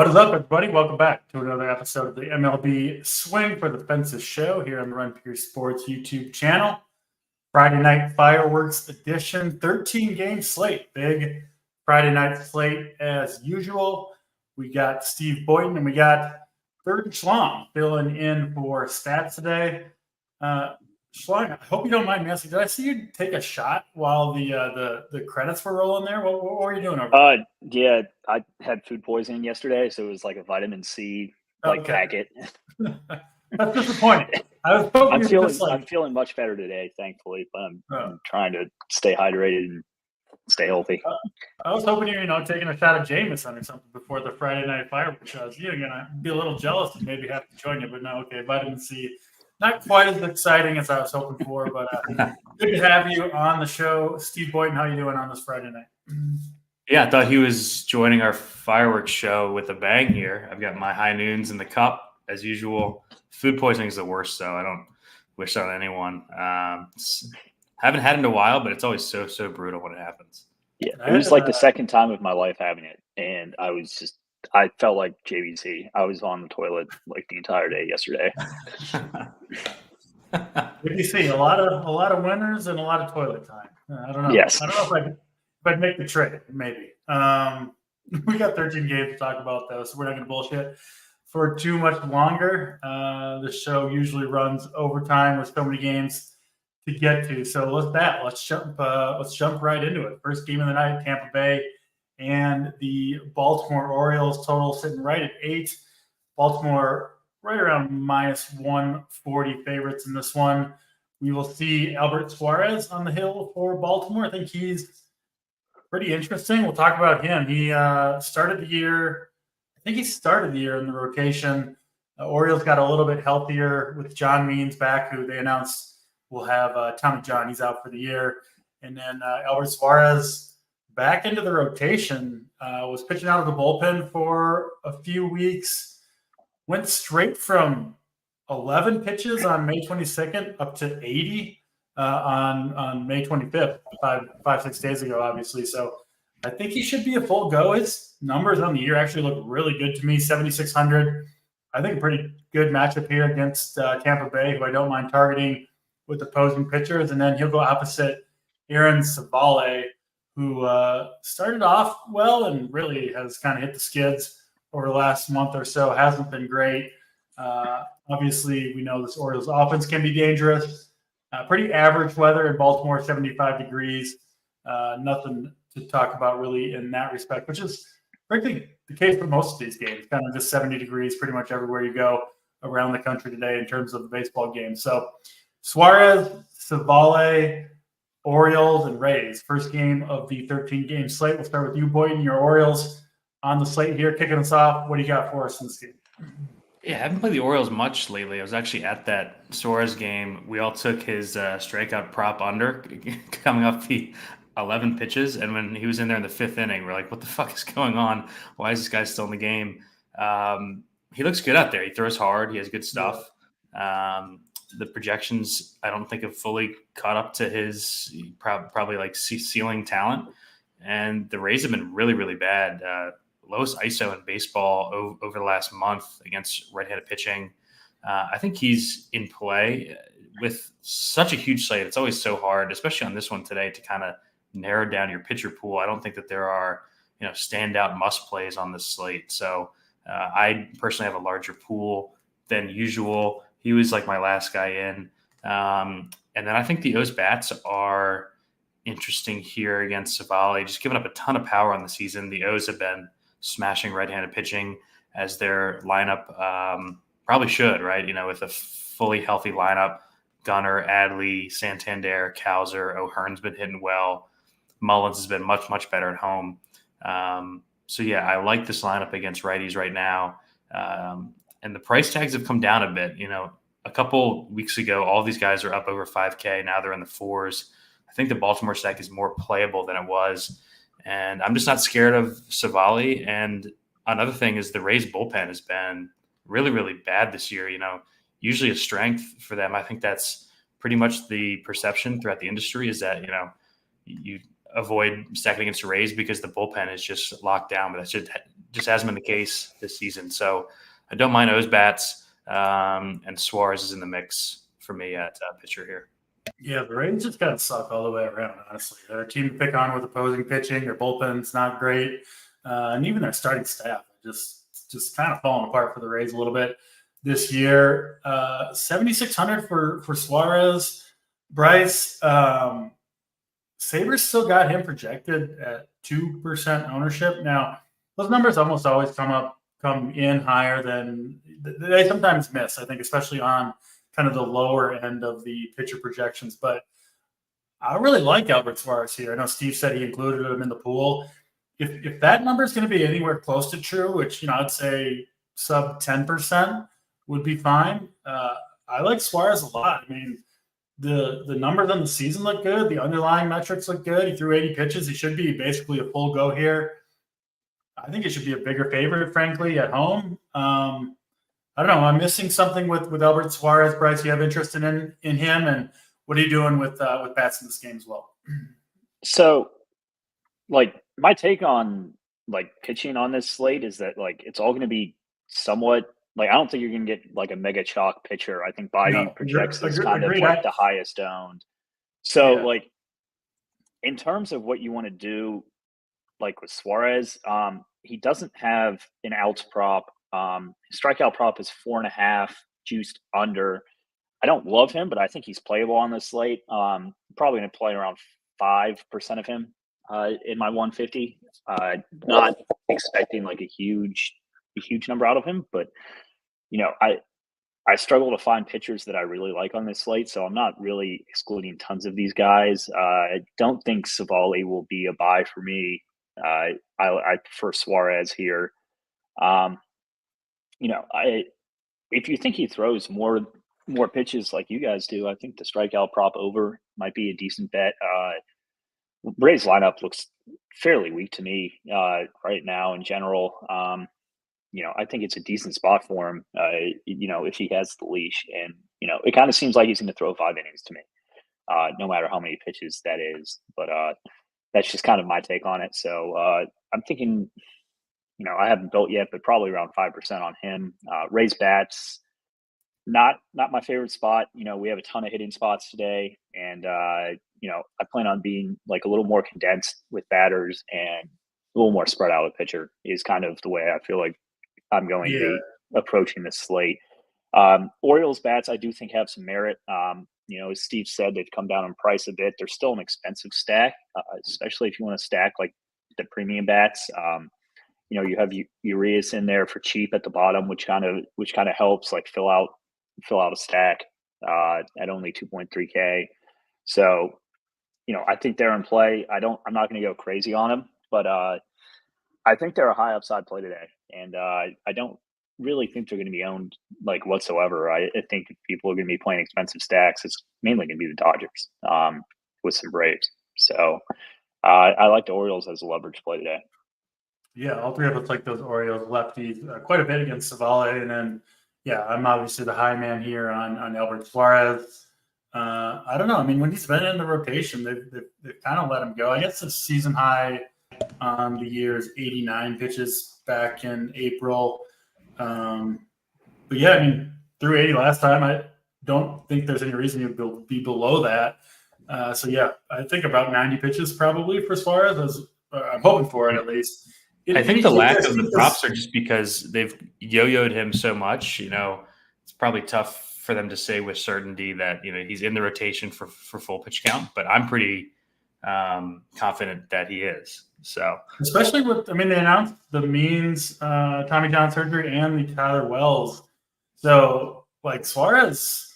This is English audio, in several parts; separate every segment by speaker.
Speaker 1: What is up, everybody? Welcome back to another episode of the MLB Swing for the Fences show here on the Run Pure Sports YouTube channel. Friday night fireworks edition, 13-game slate. Big Friday night slate as usual. We got Steve Boynton and we got Third Schlong filling in for stats today. Schlong, I hope you don't mind me asking, did I see you take a shot while the credits were rolling there? What were you doing over there?
Speaker 2: Yeah, I had food poisoning yesterday, so it was like a vitamin C packet.
Speaker 1: That's disappointing. I was hoping
Speaker 2: I'm feeling much better today, thankfully, but I'm trying to stay hydrated and stay healthy.
Speaker 1: I was hoping you're taking a shot of Jameson or something before the Friday night fireworks shows. You're gonna be a little jealous and maybe have to join you, but no, okay, vitamin C. Not quite as exciting as I was hoping for, but good to have you on the show. Steve Boynton, how you doing on this Friday night?
Speaker 3: Yeah, I thought he was joining our fireworks show with a bang here. I've got my high noons in the cup, as usual. Food poisoning is the worst, so I don't wish that on anyone. Haven't had it in a while, but it's always so brutal when it happens.
Speaker 2: Yeah, it was like the second time of my life having it, and I felt like JVC. I was on the toilet like the entire day yesterday.
Speaker 1: What do you see? A lot of winners and a lot of toilet time. I don't know.
Speaker 2: Yes.
Speaker 1: I don't know if I'd make the trade. Maybe. We got 13 games to talk about though, so we're not going to bullshit for too much longer. The show usually runs overtime with so many games to get to. So let's jump right into it. First game of the night, Tampa Bay and the Baltimore Orioles, total sitting right at 8. Baltimore right around minus 140 favorites in this one. We will see Albert Suarez on the hill for Baltimore. I think he's pretty interesting. We'll talk about him. He started the year in the rotation. Orioles got a little bit healthier with John Means back, who they announced will have Tommy John. He's out for the year. And then Albert Suarez back into the rotation, was pitching out of the bullpen for a few weeks, went straight from 11 pitches on May 22nd up to 80 on May 25th, 6 days ago, obviously. So I think he should be a full go. His numbers on the year actually look really good to me, 7,600. I think a pretty good matchup here against Tampa Bay, who I don't mind targeting with opposing pitchers. And then he'll go opposite Aaron Savale, who started off well and really has kind of hit the skids over the last month or so. Hasn't been great. Obviously, we know this Orioles offense can be dangerous. Pretty average weather in Baltimore, 75 degrees. Nothing to talk about really in that respect, which is frankly the case for most of these games. Kind of just 70 degrees pretty much everywhere you go around the country today in terms of the baseball game. So Suarez, Savale, Orioles, and Rays. First game of the 13-game slate. We'll start with you, Boynton. Your Orioles on the slate here, kicking us off. What do you got for us in this game?
Speaker 3: Yeah, I haven't played the Orioles much lately. I was actually at that Suarez game. We all took his strikeout prop under coming off the 11 pitches. And when he was in there in the 5th inning, we're like, what the fuck is going on? Why is this guy still in the game? He looks good out there. He throws hard. He has good stuff. The projections, I don't think, have fully caught up to his probably like ceiling talent. And the Rays have been really, really bad. Lowest ISO in baseball over the last month against right-handed pitching. I think he's in play with such a huge slate. It's always so hard, especially on this one today, to kind of narrow down your pitcher pool. I don't think that there are standout must plays on this slate. So I personally have a larger pool than usual. He was like my last guy in. And then I think the O's bats are interesting here against Savale, just giving up a ton of power on the season. The O's have been smashing right-handed pitching as their lineup probably should, right? With a fully healthy lineup, Gunnar, Adley, Santander, Cowser, O'Hearn's been hitting well. Mullins has been much, much better at home. So yeah, I like this lineup against righties right now. And the price tags have come down a bit. A couple weeks ago, all these guys are up over 5K. Now they're in the 4s. I think the Baltimore stack is more playable than it was. And I'm just not scared of Savale. And another thing is the Rays bullpen has been really, really bad this year. Usually a strength for them. I think that's pretty much the perception throughout the industry is that, you avoid stacking against the Rays because the bullpen is just locked down, but that just hasn't been the case this season. So I don't mind those bats. And Suarez is in the mix for me at pitcher here.
Speaker 1: Yeah, the Rays just kind of suck all the way around, honestly. They're a team to pick on with opposing pitching. Their bullpen's not great. And even their starting staff just kind of falling apart for the Rays a little bit this year. 7,600 for Suarez. Bryce, Sabres still got him projected at 2% ownership. Now, those numbers almost always come in higher than they sometimes miss, I think, especially on kind of the lower end of the pitcher projections. But I really like Albert Suarez here. I know Steve said he included him in the pool. If that number is going to be anywhere close to true, which, I'd say sub 10% would be fine. I like Suarez a lot. I mean, the numbers on the season look good. The underlying metrics look good. He threw 80 pitches. He should be basically a full go here. I think it should be a bigger favorite, frankly, at home. I don't know. I'm missing something with Albert Suarez. Bryce, you have interest in him, and what are you doing with bats in this game as well?
Speaker 2: So, my take on pitching on this slate is that it's all going to be somewhat I don't think you're going to get a mega chalk pitcher. I think Biden projects this kind of the highest owned. So in terms of what you want to do, with Suarez, he doesn't have an outs prop. His strikeout prop is 4.5, juiced under. I don't love him, but I think he's playable on this slate. Probably going to play around 5% of him in my 150. Not expecting a huge number out of him, but I struggle to find pitchers that I really like on this slate, so I'm not really excluding tons of these guys. I don't think Savali will be a buy for me. I prefer Suarez here. If you think he throws more pitches like you guys do, I think the strikeout prop over might be a decent bet. Ray's lineup looks fairly weak to me right now in general. I think it's a decent spot for him, if he has the leash. And, it kind of seems like he's going to throw 5 innings to me, no matter how many pitches that is. But that's just kind of my take on it. So I'm thinking, I haven't built yet, but probably around 5% on him. Raise bats, not my favorite spot. We have a ton of hitting spots today. And, I plan on being a little more condensed with batters and a little more spread out with pitcher is kind of the way I feel like I'm going to be approaching this slate. Orioles bats, I do think have some merit. As Steve said, they've come down in price a bit. They're still an expensive stack, especially if you want to stack the premium bats. You have Urias in there for cheap at the bottom, which kind of helps fill out a stack at only 2.3K. So, I think they're in play. I'm not going to go crazy on them, but I think they're a high upside play today. And I don't really think they're going to be owned whatsoever. I think people are going to be playing expensive stacks. It's mainly going to be the Dodgers with some Braves. So I like the Orioles as a leverage play today.
Speaker 1: Yeah, all three of us like those Orioles lefties quite a bit against Savale. And then, I'm obviously the high man here on Albert Suarez. I don't know. I mean, when he's been in the rotation, they've kind of let him go. I guess the season high on the year is 89 pitches back in April. But I mean, threw 80 last time. I don't think there's any reason you'd be below that. I think about 90 pitches probably for Suarez. I'm hoping for it at least.
Speaker 3: I think the lack of the props are just because they've yo-yoed him so much. It's probably tough for them to say with certainty that he's in the rotation for full pitch count. But I'm pretty confident that he is. So
Speaker 1: especially they announced the Means Tommy John surgery and the Tyler Wells. So Suarez,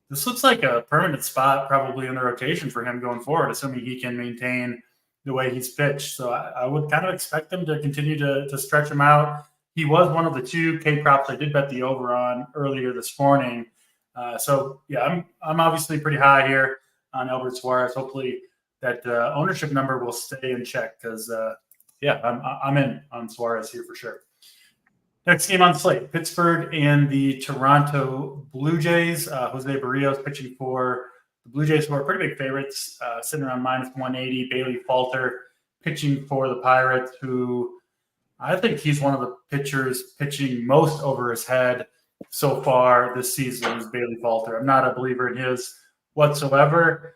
Speaker 1: this looks like a permanent spot probably in the rotation for him going forward, assuming he can maintain the way he's pitched. So I would kind of expect them to continue to stretch him out. He was one of the 2 K props I did bet the over on earlier this morning. I'm obviously pretty high here on Albert Suarez. Hopefully that ownership number will stay in check because, I'm in on Suarez here for sure. Next game on the slate, Pittsburgh and the Toronto Blue Jays. Jose Barrios pitching for the Blue Jays, who are pretty big favorites, sitting around -180. Bailey Falter pitching for the Pirates, who I think he's one of the pitchers pitching most over his head so far this season is Bailey Falter. I'm not a believer in his whatsoever.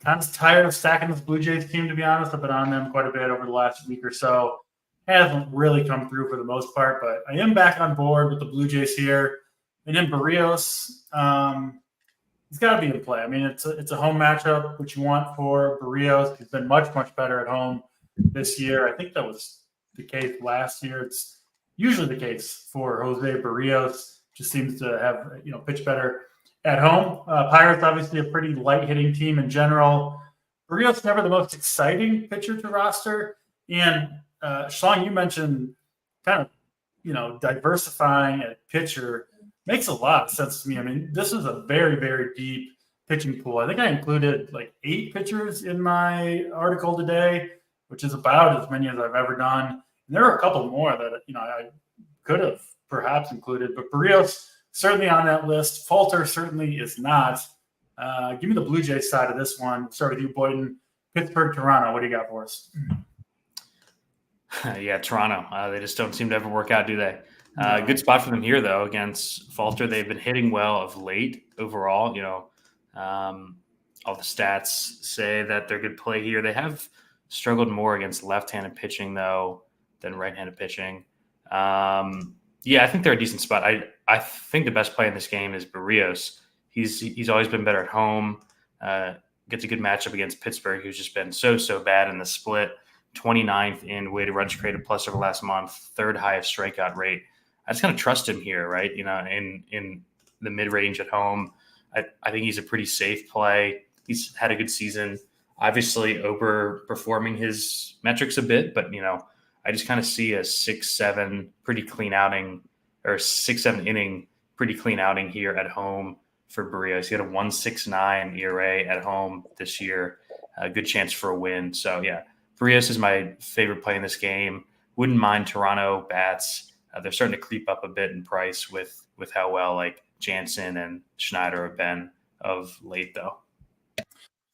Speaker 1: Kind of tired of stacking this Blue Jays team, to be honest. I've been on them quite a bit over the last week or so. Hasn't really come through for the most part, but I am back on board with the Blue Jays here. And then Barrios, he's got to be in play. I mean, it's a home matchup, which you want for Barrios. He's been much, much better at home this year. I think that was the case last year. It's usually the case for Jose Barrios. Just seems to have, pitch better at home. Pirates, obviously, a pretty light-hitting team in general. Barrios never the most exciting pitcher to roster. And, Sean, you mentioned kind of, diversifying at pitcher makes a lot of sense to me. I mean, this is a very, very deep pitching pool. I think I included like 8 pitchers in my article today, which is about as many as I've ever done. And there are a couple more that, I could have perhaps included, but Barrios certainly on that list. Falter certainly is not. Give me the Blue Jays side of this one. Start with you, Boyden. Pittsburgh, Toronto. What do you got for us?
Speaker 3: Yeah, Toronto. They just don't seem to ever work out, do they? Good spot for them here, though, against Falter. They've been hitting well of late overall. All the stats say that they're good play here. They have struggled more against left-handed pitching, though, than right-handed pitching. I think they're a decent spot. I think the best play in this game is Barrios. He's always been better at home. Gets a good matchup against Pittsburgh, who's just been so bad in the split. 29th in weighted runs created plus over last month, third highest strikeout rate. I just kind of trust him here, right? In the mid-range at home. I think he's a pretty safe play. He's had a good season, obviously overperforming his metrics a bit, but, I just kind of see a 6-7 pretty clean outing, or 6-7 inning pretty clean outing here at home for Barrios. He had a 1.69 ERA at home this year. A good chance for a win. So, yeah, Barrios is my favorite play in this game. Wouldn't mind Toronto bats. They're starting to creep up a bit in price with how well like Jansen and Schneider have been of late, though.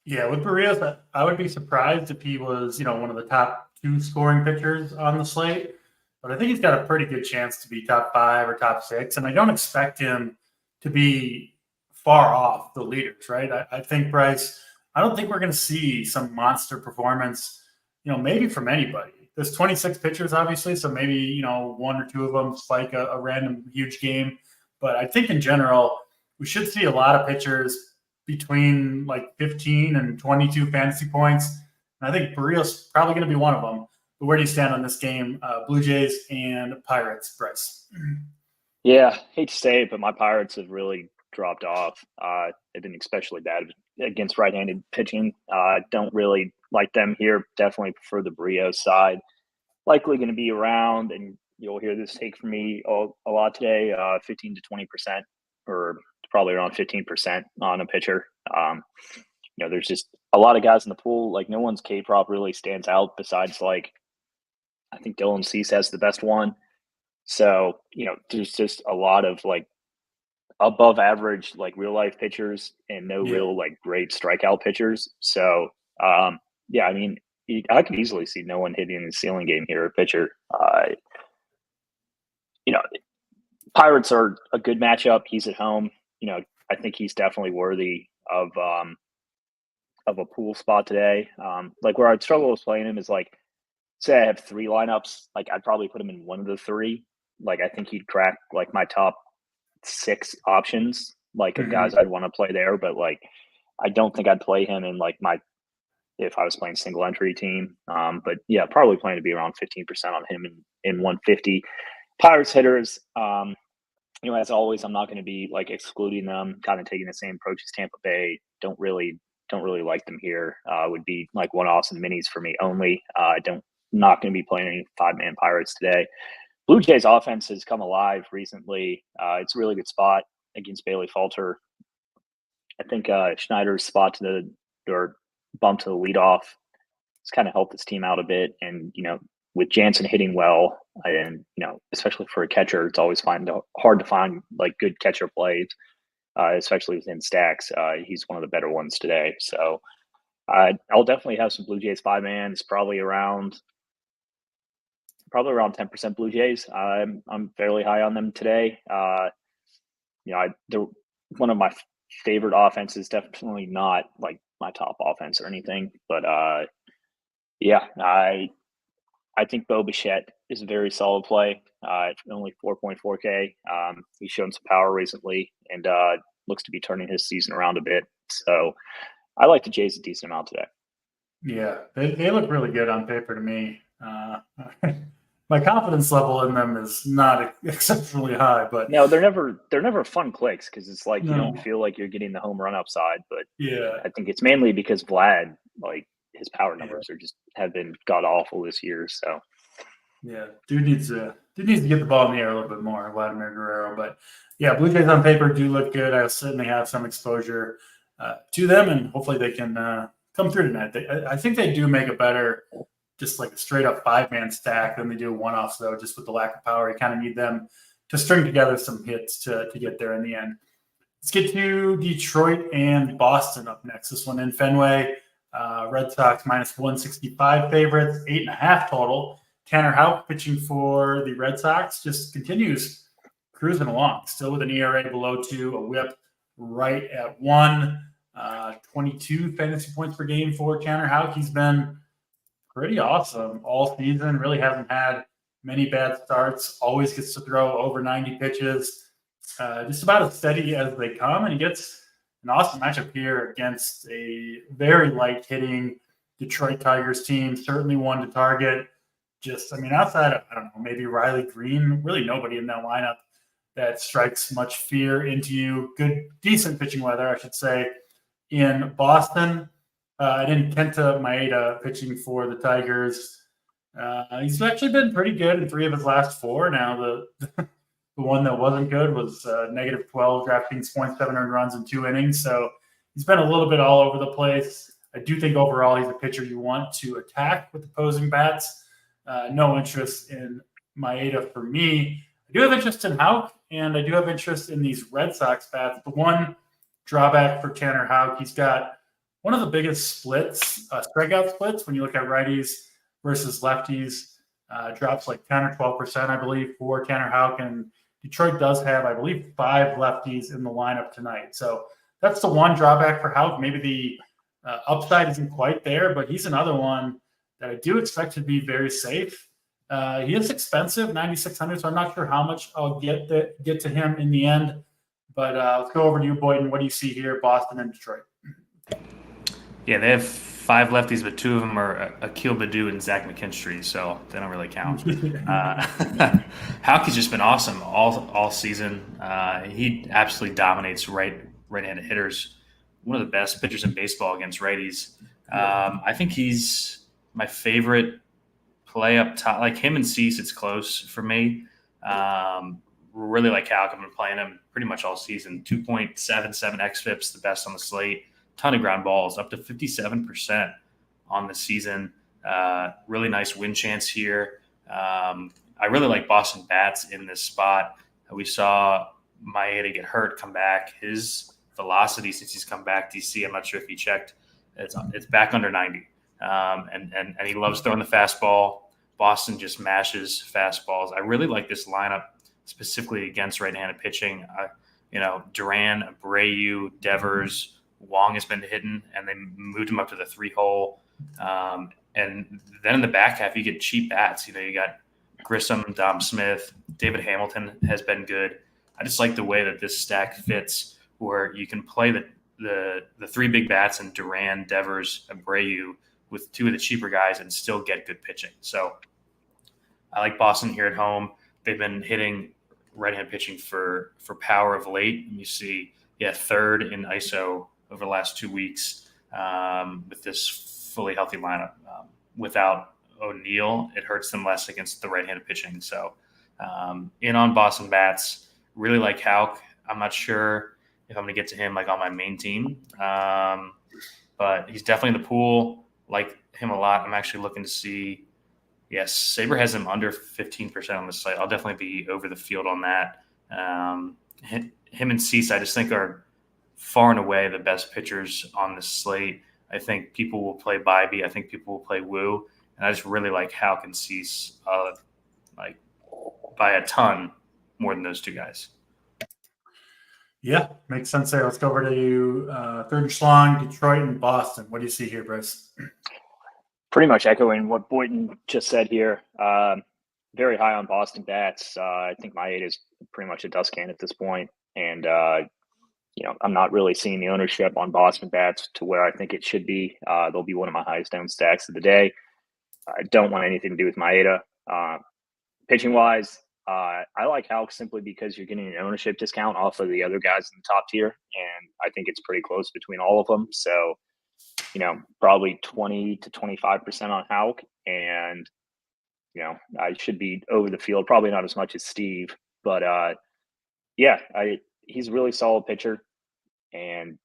Speaker 1: Yeah, with Barrios, I would be surprised if he was, one of the top 2 scoring pitchers on the slate. But I think he's got a pretty good chance to be top 5 or top 6. And I don't expect him to be far off the leaders, right? I think, Bryce, I don't think we're going to see some monster performance, maybe from anybody. There's 26 pitchers, obviously, so maybe, 1 or 2 of them spike a random huge game. But I think in general, we should see a lot of pitchers between like 15 and 22 fantasy points. And I think Barrios is probably going to be one of them. But where do you stand on this game? Blue Jays and Pirates, Bryce?
Speaker 2: Yeah, hate to say it, but my Pirates have really dropped off. They've been especially bad against right-handed pitching. Don't really like them here. Definitely prefer the Barrios side. Likely going to be around, and you'll hear this take from me a lot today, 15 to 20%, or probably around 15% on a pitcher. There's just a lot of guys in the pool. Like, no one's K-prop really stands out besides, like, I think Dylan Cease has the best one. So, there's just a lot of, like, above average, like, real life pitchers and no real, like, great strikeout pitchers. So, I mean, I could easily see no one hitting the ceiling game here, a pitcher. Pirates are a good matchup. He's at home. I think he's definitely worthy of a pool spot today. Like, where I'd struggle with playing him is, like, say I have 3 lineups, like, I'd probably put him in one of the 3. Like, I think he'd crack like my top 6 options, like, of guys I'd want to play there. But, like, I don't think I'd play him in like if I was playing single entry team. But yeah, probably planning to be around 15% on him in 150. Pirates hitters, as always, I'm not going to be like excluding them, kind of taking the same approach as Tampa Bay. Don't really like them here. Would be like one-offs and minis for me only. Not going to be playing any 5-man Pirates today. Blue Jays offense has come alive recently. It's a really good spot against Bailey Falter. I think Schneider's spot bump to the leadoff has kind of helped this team out a bit. And, with Jansen hitting well, and, especially for a catcher, it's always hard to find like good catcher plays, especially within stacks. He's one of the better ones today. So I'll definitely have some Blue Jays 5-mans, probably around probably around 10% Blue Jays. I'm fairly high on them today. They're one of my favorite offenses. Definitely not like my top offense or anything, but I think Bo Bichette is a very solid play. Only 4.4K. He's shown some power recently and looks to be turning his season around a bit. So I like the Jays a decent amount today.
Speaker 1: Yeah, they look really good on paper to me. My confidence level in them is not exceptionally high, but
Speaker 2: no, they're never fun clicks because it's like you
Speaker 1: No.
Speaker 2: don't feel like you're getting the home run upside. But
Speaker 1: yeah,
Speaker 2: I think it's mainly because Vlad, like his power numbers have been god awful this year. So
Speaker 1: yeah, dude needs to get the ball in the air a little bit more, Vladimir Guerrero. But yeah, Blue Jays on paper do look good. I certainly have some exposure to them, and hopefully they can come through tonight. I think they do make a better, just like a straight up 5-man stack than they do one-offs, though, just with the lack of power. You kind of need them to string together some hits to get there in the end. Let's get to Detroit and Boston up next. This one in Fenway. Red Sox minus 165 favorites, 8.5 total. Tanner Houck pitching for the Red Sox just continues cruising along, still with an ERA below 2, a whip right at 1, 22 fantasy points per game for Tanner Houck. He's been pretty awesome all season, really hasn't had many bad starts, always gets to throw over 90 pitches, just about as steady as they come, and he gets an awesome matchup here against a very light hitting Detroit Tigers team, certainly one to target. Outside of, I don't know, maybe Riley Green, really nobody in that lineup that strikes much fear into you. Good, decent pitching weather, I should say, in Boston. And then Kenta Maeda pitching for the Tigers. He's actually been pretty good in 3 of his last 4. Now, the one that wasn't good was negative 12 DraftKings points, 7 earned runs in 2 innings. So he's been a little bit all over the place. I do think overall he's a pitcher you want to attack with opposing bats. No interest in Maeda for me. I do have interest in Houck, and I do have interest in these Red Sox bats. The one drawback for Tanner Houck, he's got one of the biggest splits, strikeout splits, when you look at righties versus lefties. Drops like 10 or 12%, I believe, for Tanner Houck. And Detroit does have, I believe, 5 lefties in the lineup tonight. So that's the one drawback for Houck. Maybe the upside isn't quite there, but he's another one that I do expect to be very safe. He is expensive, $9,600, so I'm not sure how much I'll get to him in the end. But let's go over to you, Boyden. What do you see here, Boston and Detroit?
Speaker 3: Yeah, they have 5 lefties, but 2 of them are Akil Baddoo and Zach McKinstry, so they don't really count. Houck has just been awesome all season. He absolutely dominates right-handed hitters. One of the best pitchers in baseball against righties. I think he's my favorite play up top. Like him and Cease, it's close for me. Really like Houck. I've been playing him pretty much all season. 2.77 xFIPS, the best on the slate. Ton of ground balls, up to 57% on the season. Really nice win chance here. I really like Boston bats in this spot. We saw Maeda get hurt, come back. His velocity since he's come back, DC, I'm not sure if he checked. It's back under 90. And he loves throwing the fastball. Boston just mashes fastballs. I really like this lineup specifically against right-handed pitching. Duran, Abreu, Devers, Wong has been hitting, and they moved him up to the 3-hole. And then in the back half, you get cheap bats. You got Grissom, Dom Smith, David Hamilton has been good. I just like the way that this stack fits, where you can play the 3 big bats and Duran, Devers, Abreu with 2 of the cheaper guys and still get good pitching. So I like Boston here at home. They've been hitting right-hand pitching for power of late. And you see, 3rd in ISO over the last 2 weeks with this fully healthy lineup. Without O'Neill, it hurts them less against the right-handed pitching. So in on Boston bats, really like Houck. I'm not sure if I'm going to get to him like on my main team, but he's definitely in the pool. Like him a lot. I'm actually looking to see. Yes, Sabre has him under 15% on the site. I'll definitely be over the field on that. Him and Cease, I just think, are far and away the best pitchers on the slate. I think people will play Bybee. I think people will play Woo. And I just really like Houck and Cease like by a ton more than those two guys.
Speaker 1: Yeah, makes sense there. Let's go over to third and schlong, Detroit and Boston. What do you see here, Bryce?
Speaker 2: Pretty much echoing what Boynton just said here. Very high on Boston bats. I think my 8 is pretty much a dust can at this point. And, I'm not really seeing the ownership on Boston bats to where I think it should be. They'll be one of my highest owned stacks of the day. I don't want anything to do with Maeda. Pitching-wise, I like Houck simply because you're getting an ownership discount off of the other guys in the top tier, and I think it's pretty close between all of them. So, probably 20 to 25% on Houck, and I should be over the field, probably not as much as Steve, but he's a really solid pitcher, and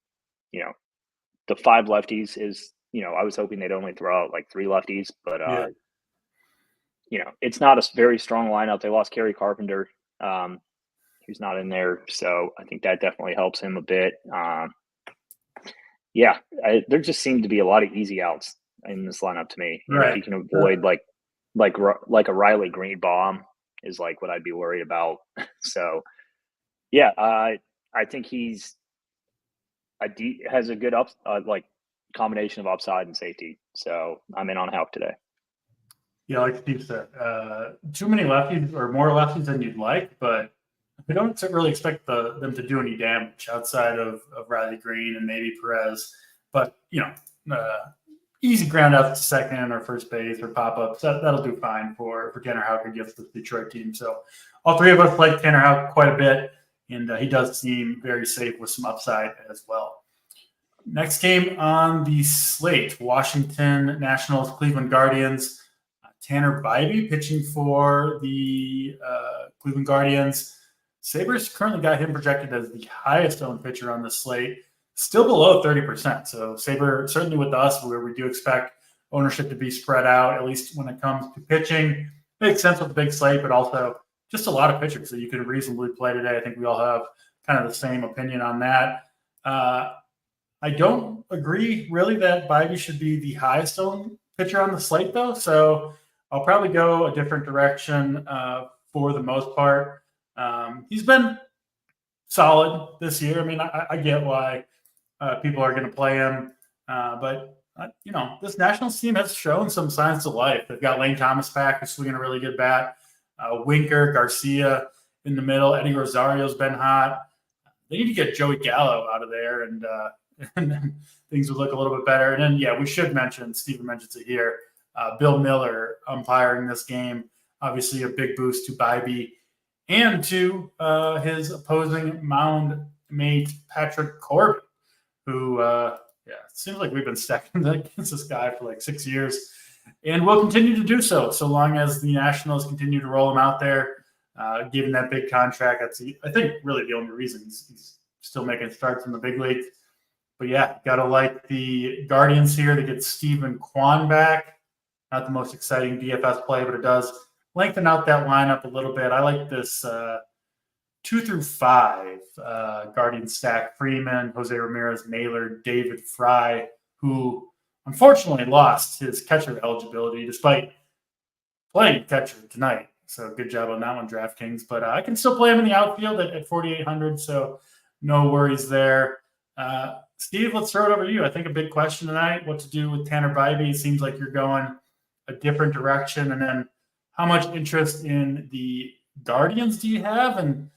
Speaker 2: the 5 lefties is I was hoping they'd only throw out like 3 lefties, but it's not a very strong lineup. They lost Kerry Carpenter, who's not in there, so I think that definitely helps him a bit. There just seemed to be a lot of easy outs in this lineup to me.
Speaker 1: Right.
Speaker 2: If you can avoid like a Riley Green bomb is like what I'd be worried about. So, I think he's has a good combination of upside and safety. So I'm in on Houck today.
Speaker 1: Yeah, like Steve said, too many lefties or more lefties than you'd like, but we don't really expect them to do any damage outside of Riley Green and maybe Perez. But, easy ground out to second or first base or pop-ups, that'll do fine for Tanner Houck against the Detroit team. So all 3 of us like Tanner Houck quite a bit, and he does seem very safe with some upside as well. Next game on the slate, Washington Nationals, Cleveland Guardians. Tanner Bybee pitching for the Cleveland Guardians. Sabres currently got him projected as the highest owned pitcher on the slate, still below 30%. So Sabre, certainly with us, where we do expect ownership to be spread out, at least when it comes to pitching. Makes sense with the big slate, but also just a lot of pitchers that you can reasonably play today. I think we all have kind of the same opinion on that. I don't agree really that Bybee should be the highest owned pitcher on the slate, though. So I'll probably go a different direction for the most part. He's been solid this year. I mean, I get why people are going to play him, but this Nationals team has shown some signs of life. They've got Lane Thomas back, who's swinging a really good bat. Winker, Garcia in the middle. Eddie Rosario's been hot. They need to get Joey Gallo out of there, and then things would look a little bit better. And then, we should mention, Steven mentions it here, Bill Miller umpiring this game. Obviously, a big boost to Bybee and to his opposing mound mate, Patrick Corbin, who, it seems like we've been stacking against this guy for like 6 years. And we'll continue to do so long as the Nationals continue to roll him out there, given that big contract. That's, I think, really the only reason he's still making starts in the big leagues. But got to like the Guardians here to get Stephen Kwan back. Not the most exciting DFS play, but it does lengthen out that lineup a little bit. I like this 2 through 5 Guardians stack: Freeman, Jose Ramirez, Naylor, David Fry, who unfortunately lost his catcher eligibility despite playing catcher tonight. So good job on that one, DraftKings. But I can still play him in the outfield at 4,800, so no worries there. Steve, let's throw it over to you. I think a big question tonight, what to do with Tanner Bybee. It seems like you're going a different direction. And then how much interest in the Guardians do you have? And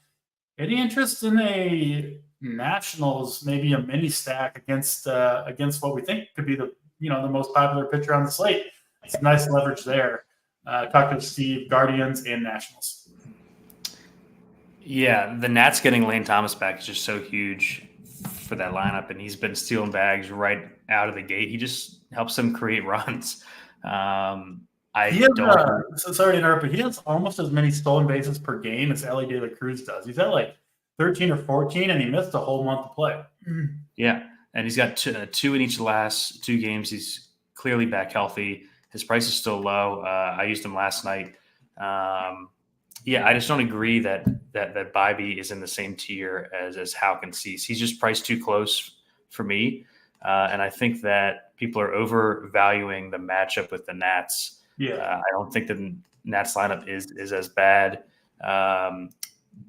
Speaker 1: any interest in a Nationals, maybe a mini stack against what we think could be the most popular pitcher on the slate? It's nice leverage there. Talk to Steve, Guardians and Nationals.
Speaker 3: Yeah, the Nats getting Lane Thomas back is just so huge for that lineup, and he's been stealing bags right out of the gate. He just helps them create runs. Sorry
Speaker 1: to interrupt, but he has almost as many stolen bases per game as Ellie De La Cruz does. He's at like 13 or 14, and he missed a whole month of play.
Speaker 3: Yeah, and he's got two in each of the last 2 games. He's clearly back healthy. His price is still low. I used him last night. I just don't agree that Bybee is in the same tier as Houck and Cease. He's just priced too close for me, and I think that people are overvaluing the matchup with the Nats.
Speaker 1: Yeah,
Speaker 3: I don't think that Nats lineup is as bad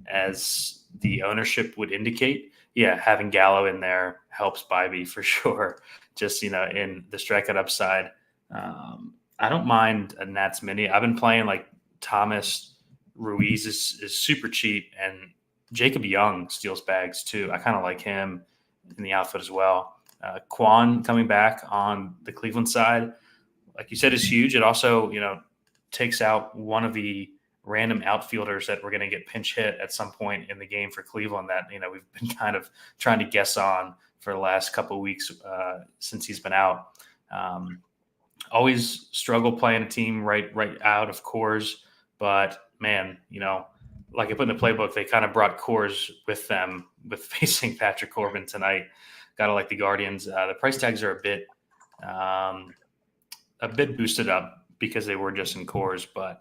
Speaker 3: as the ownership would indicate, yeah, having Gallo in there helps Bybee for sure. Just, in the strikeout upside. I don't mind a Nats mini. I've been playing like Thomas Ruiz is super cheap, and Jacob Young steals bags too. I kind of like him in the outfield as well. Quan coming back on the Cleveland side, like you said, is huge. It also, takes out one of the random outfielders that we're going to get pinch hit at some point in the game for Cleveland that, we've been kind of trying to guess on for the last couple of weeks since he's been out. Always struggle playing a team right out of Coors, but man, like I put in the playbook, they kind of brought Coors with them with facing Patrick Corbin tonight. Gotta like the Guardians. The price tags are a bit boosted up because they were just in Coors, but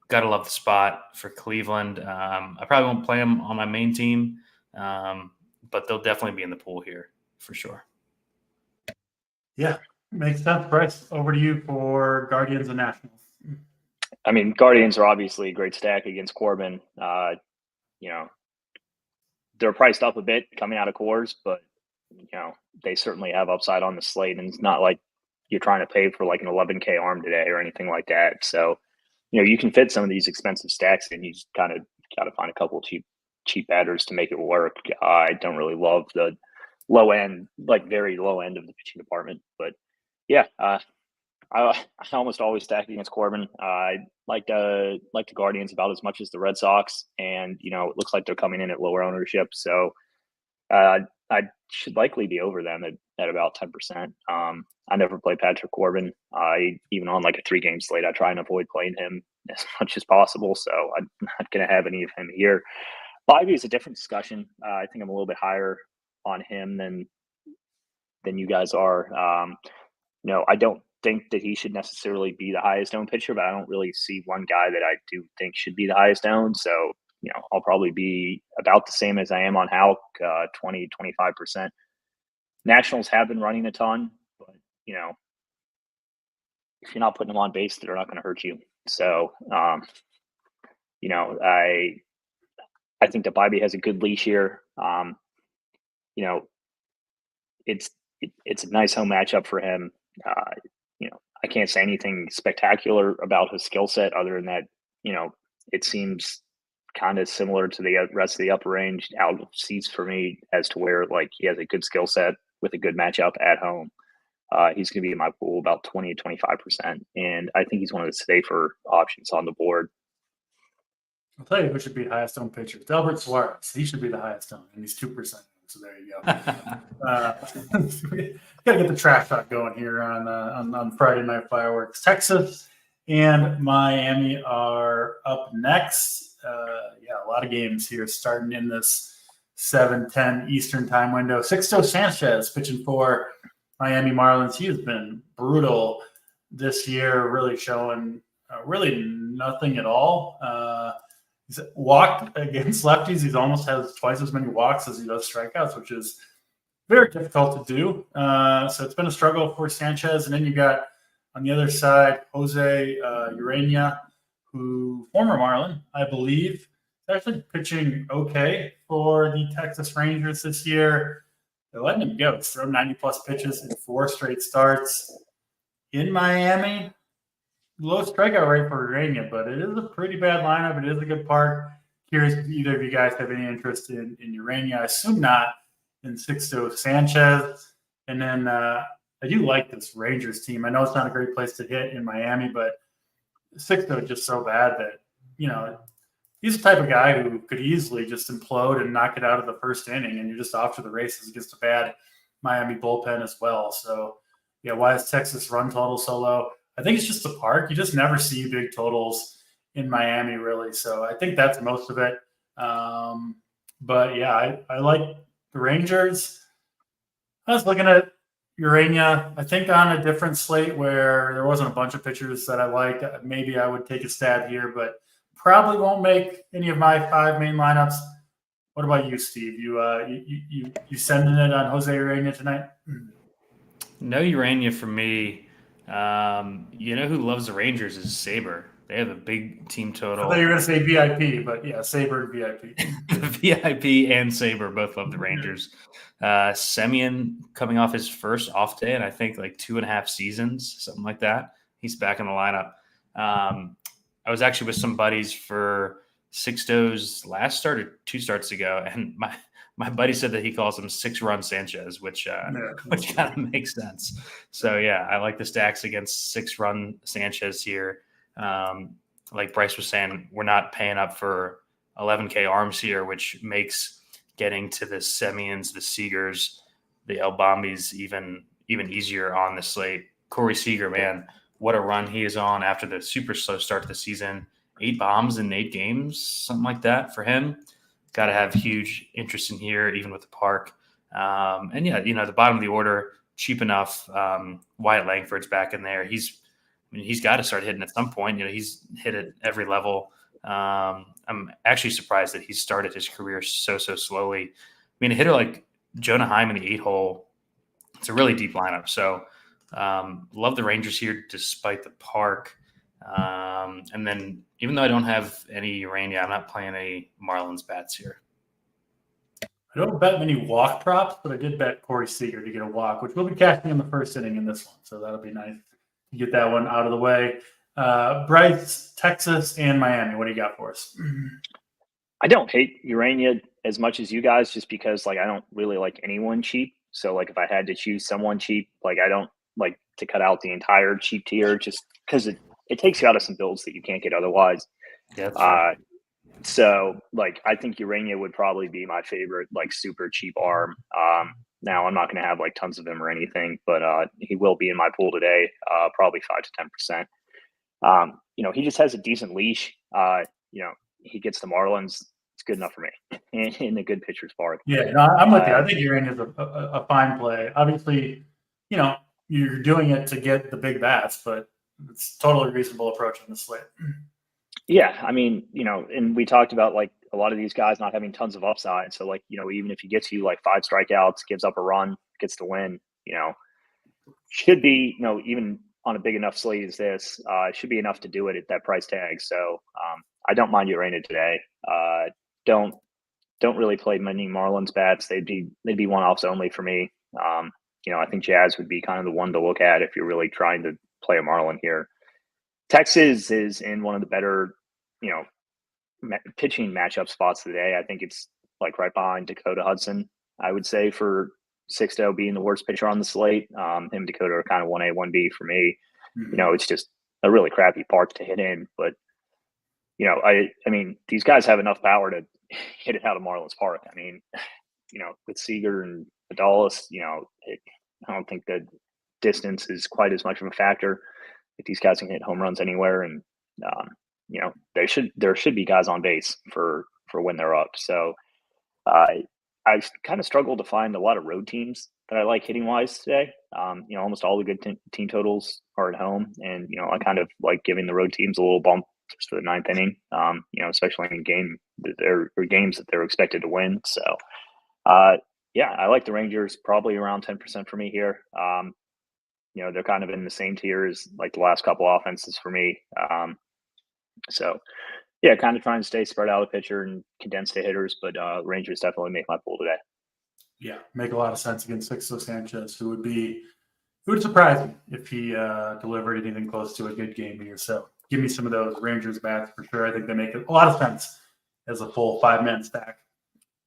Speaker 3: gotta love the spot for Cleveland. I probably won't play them on my main team, but they'll definitely be in the pool here for sure.
Speaker 1: Yeah, makes sense. Bryce, over to you for Guardians and Nationals.
Speaker 2: I mean, Guardians are obviously a great stack against Corbin. They're priced up a bit coming out of Coors, but they certainly have upside on the slate, and it's not like you're trying to pay for like an 11K arm today or anything like that. So, you can fit some of these expensive stacks, and you just kind of got to find a couple of cheap batters to make it work. I don't really love the low end, like very low end of the pitching department, but yeah, I almost always stack against Corbin. I like the Guardians about as much as the Red Sox, and it looks like they're coming in at lower ownership, so I should likely be over them at about 10%. I never play Patrick Corbin. Even on like a 3-game slate, I try and avoid playing him as much as possible, so I'm not going to have any of him here. Bybee is a different discussion. I think I'm a little bit higher on him than you guys are. I don't think that he should necessarily be the highest owned pitcher, but I don't really see one guy that I do think should be the highest owned. So, I'll probably be about the same as I am on Houck, 20, 25%. Nationals have been running a ton, but, if you're not putting them on base, they're not going to hurt you. So, I think that Bybee has a good leash here. It's a nice home matchup for him. I can't say anything spectacular about his skill set other than that, it seems kind of similar to the rest of the upper range out of seats for me as to where like he has a good skill set with a good matchup at home. He's going to be in my pool about 20 to 25%. And I think he's one of the safer options on the board.
Speaker 1: I'll tell you who should be highest owned pitcher. It's Albert Suarez. He should be the highest owned, and he's 2%. So there you go. We gotta get the trash talk going here on Friday Night Fireworks. Texas and Miami are up next. A lot of games here starting in this 7:10 Eastern time window. Sixto Sanchez pitching for Miami Marlins. He has been brutal this year, really showing really nothing at all. He's walked against lefties. He almost has twice as many walks as he does strikeouts, which is very difficult to do. So it's been a struggle for Sanchez. And then you got on the other side, Jose Urania, who former Marlin, I believe, is actually pitching okay for the Texas Rangers this year. They're letting him go. He's thrown 90-plus pitches in 4 straight starts in Miami. Low strikeout rate for Urania, but it is a pretty bad lineup. It is a good park. Curious if either of you guys have any interest in Urania. I assume not in Sixto Sanchez. And then I do like this Rangers team. I know it's not a great place to hit in Miami, but Sixto is just so bad that, he's the type of guy who could easily just implode and knock it out of the first inning, and you're just off to the races against a bad Miami bullpen as well. So, why is Texas run total so low? I think it's just the park. You just never see big totals in Miami, really. So I think that's most of it. But I like the Rangers. I was looking at Urania, I think on a different slate where there wasn't a bunch of pitchers that I liked. Maybe I would take a stab here, but probably won't make any of my 5 main lineups. What about you, Steve? You sending it on Jose Urania tonight?
Speaker 3: No Urania for me. Who loves the Rangers is Saber. They have a big team
Speaker 1: I
Speaker 3: total.
Speaker 1: thought you were going to say VIP, but yeah, Saber and VIP.
Speaker 3: VIP and Saber both love the Rangers. Semien coming off his first off day, and I think like 2.5 seasons, something like that. He's back in the lineup. I was actually with some buddies for Sixto's last start or 2 starts ago, and my buddy said that he calls him 6-run Sanchez, which kind of makes sense. So yeah, I like the stacks against 6-run Sanchez here. Like Bryce was saying, we're not paying up for 11K arms here, which makes getting to the Semiens, the Seagers, the Elbombis even easier on the slate. Corey Seager, man, what a run he is on after the super slow start to the season. 8 bombs in 8 games, something like that for him. Got to have huge interest in here, even with the park. And yeah, the bottom of the order, cheap enough. Wyatt Langford's back in there. He's got to start hitting at some point. He's hit at every level. I'm actually surprised that he started his career so slowly. I mean, a hitter like Jonah Heim in the 8-hole, it's a really deep lineup. So love the Rangers here despite the park. And then even though I don't have any rain, I'm not playing any Marlins bats here.
Speaker 1: I don't bet many walk props, but I did bet Corey Seager to get a walk, which we'll be catching in the first inning in this one. So that'll be nice to get that one out of the way. Bryce, Texas, and Miami. What do you got for us?
Speaker 2: I don't hate Urania as much as you guys, just because I don't really like anyone cheap. So if I had to choose someone cheap, I don't like to cut out the entire cheap tier just because it takes you out of some builds that you can't get otherwise.
Speaker 3: Yeah,
Speaker 2: so I think Urania would probably be my favorite super cheap arm. Now I'm not going to have tons of him or anything, but he will be in my pool today, probably 5 to 10%. He just has a decent leash. He gets the Marlins. It's good enough for me in a good pitcher's park.
Speaker 1: Yeah, no, I'm with you. I think Urania is a fine play. Obviously, you're doing it to get the big bats, but it's totally reasonable approach on the slate.
Speaker 2: Yeah, I mean, and we talked about a lot of these guys not having tons of upside. So even if he gets you 5 strikeouts, gives up a run, gets the win, should be, even on a big enough slate as this, should be enough to do it at that price tag. So I don't mind Urania today. Don't really play many Marlins bats. They'd be one-offs only for me. I think Jazz would be kind of the one to look at if you're really trying to play a Marlin here. Texas is in one of the better, pitching matchup spots today. I think it's right behind Dakota Hudson, I would say, for Sixto being the worst pitcher on the slate. Him and Dakota are kind of 1A, 1B for me.
Speaker 1: Mm-hmm.
Speaker 2: It's just a really crappy park to hit in. But, I mean, these guys have enough power to hit it out of Marlins Park. I mean, with Seager and Adalis, I don't think the distance is quite as much of a factor. If these guys can hit home runs anywhere, and there should be guys on base for when they're up. So I kind of struggled to find a lot of road teams that I like hitting wise today. Almost all the good team totals are at home, and I kind of like giving the road teams a little bump just for the 9th inning. Especially in games that they're expected to win. So yeah, I like the Rangers probably around 10% for me here. They're kind of in the same tier as the last couple offenses for me. So yeah, kind of trying to stay spread out of pitcher and condense the hitters, but Rangers definitely make my pool today.
Speaker 1: Yeah, make a lot of sense against Sixto Sanchez, who would surprise me if he delivered anything close to a good game here. So give me some of those Rangers bats for sure. I think they make a lot of sense as a full 5-man stack.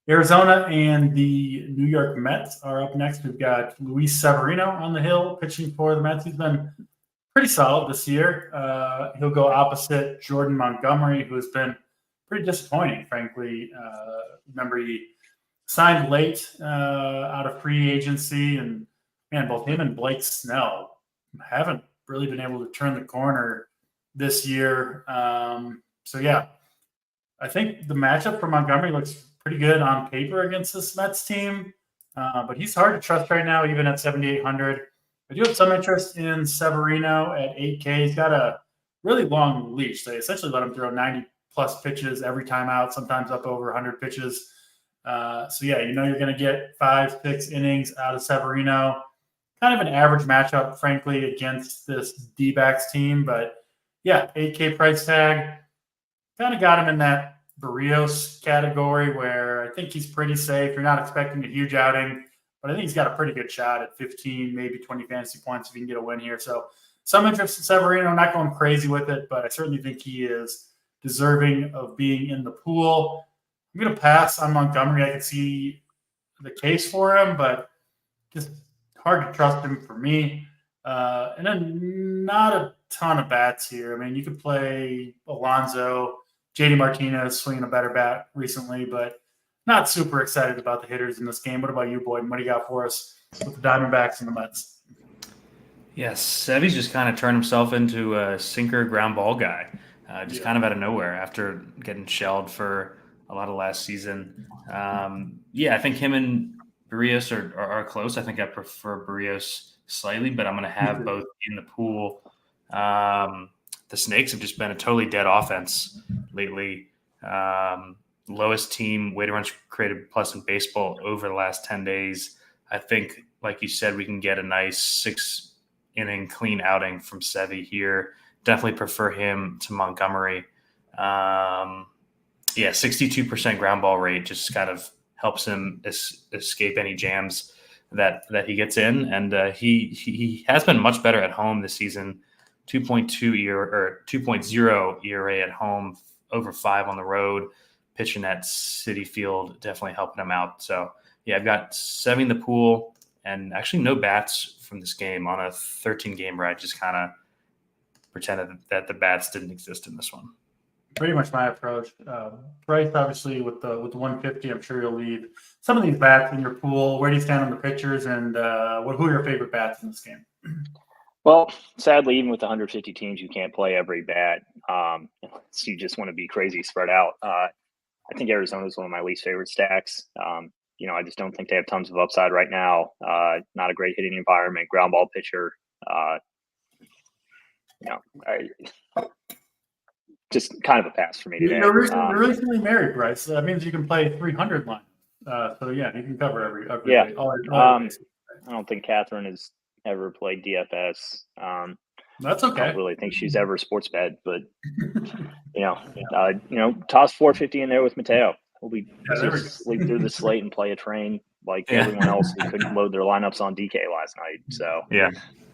Speaker 1: Arizona and the New York Mets are up next. We've got Luis Severino on the hill pitching for the Mets. He's been pretty solid this year. He'll go opposite Jordan Montgomery, who has been pretty disappointing, frankly. Remember, he signed late out of free agency, and man, both him and Blake Snell haven't really been able to turn the corner this year. So yeah, I think the matchup for Montgomery looks pretty good on paper against this Mets team, but he's hard to trust right now, even at 7,800. I do have some interest in Severino at 8K. He's got a really long leash. They essentially let him throw 90-plus pitches every time out, sometimes up over 100 pitches. So yeah, you're going to get 5-6 innings out of Severino. Kind of an average matchup, frankly, against this D-backs team, but Yeah, 8K price tag. Kind of got him in that Barrios category where I think he's pretty safe. You're not expecting a huge outing, but I think he's got a pretty good shot at 15, maybe 20 fantasy points if he can get a win here. So some interest in Severino, not going crazy with it, but I certainly think he is deserving of being in the pool. I'm going to pass on Montgomery. I can see the case for him, but just hard to trust him for me. And then not a ton of bats here. I mean, you could play Alonso. JD Martinez swinging a better bat recently, but not super excited about the hitters in this game. What about you, Boyd? What do you got for us with the Diamondbacks and the Mets?
Speaker 3: Yes, Sevy's just kind of turned himself into a sinker ground ball guy, kind of out of nowhere after getting shelled for a lot of last season. I think him and Barrios are close. I think I prefer Barrios slightly, but I'm going to have both in the pool. The Snakes have just been a totally dead offense lately. Lowest team weighted runs created plus in baseball over the last 10 days. I think, like you said, we can get a nice 6-inning clean outing from Sevy here. Definitely prefer him to Montgomery. 62% ground ball rate just kind of helps him escape any jams that he gets in. And he has been much better at home this season. 2.0 ERA at home, over 5 on the road. Pitching at Citi Field definitely helping him out. So I've got 7 in the pool and actually no bats from this game on a 13-game where I just kind of pretended that the bats didn't exist in this one.
Speaker 1: Pretty much my approach. Bryce, obviously, with the 150, I'm sure you'll leave some of these bats in your pool. Where do you stand on the pitchers, and who are your favorite bats in this game?
Speaker 2: Well, sadly, even with 150 teams, you can't play every bat. Unless you just want to be crazy spread out. I think Arizona is one of my least favorite stacks. I just don't think they have tons of upside right now. Not a great hitting environment, ground ball pitcher. Just kind of a pass for me today.
Speaker 1: You're recently married, Bryce. So that means you can play 300 line. You can cover every all
Speaker 2: I don't think Catherine has ever played DFS.
Speaker 1: That's okay.
Speaker 2: I don't really think she's ever sports bet, but toss 450 in there with Mateo. We'll be sleep through the slate and play a train like everyone else who couldn't load their lineups on DK last night. So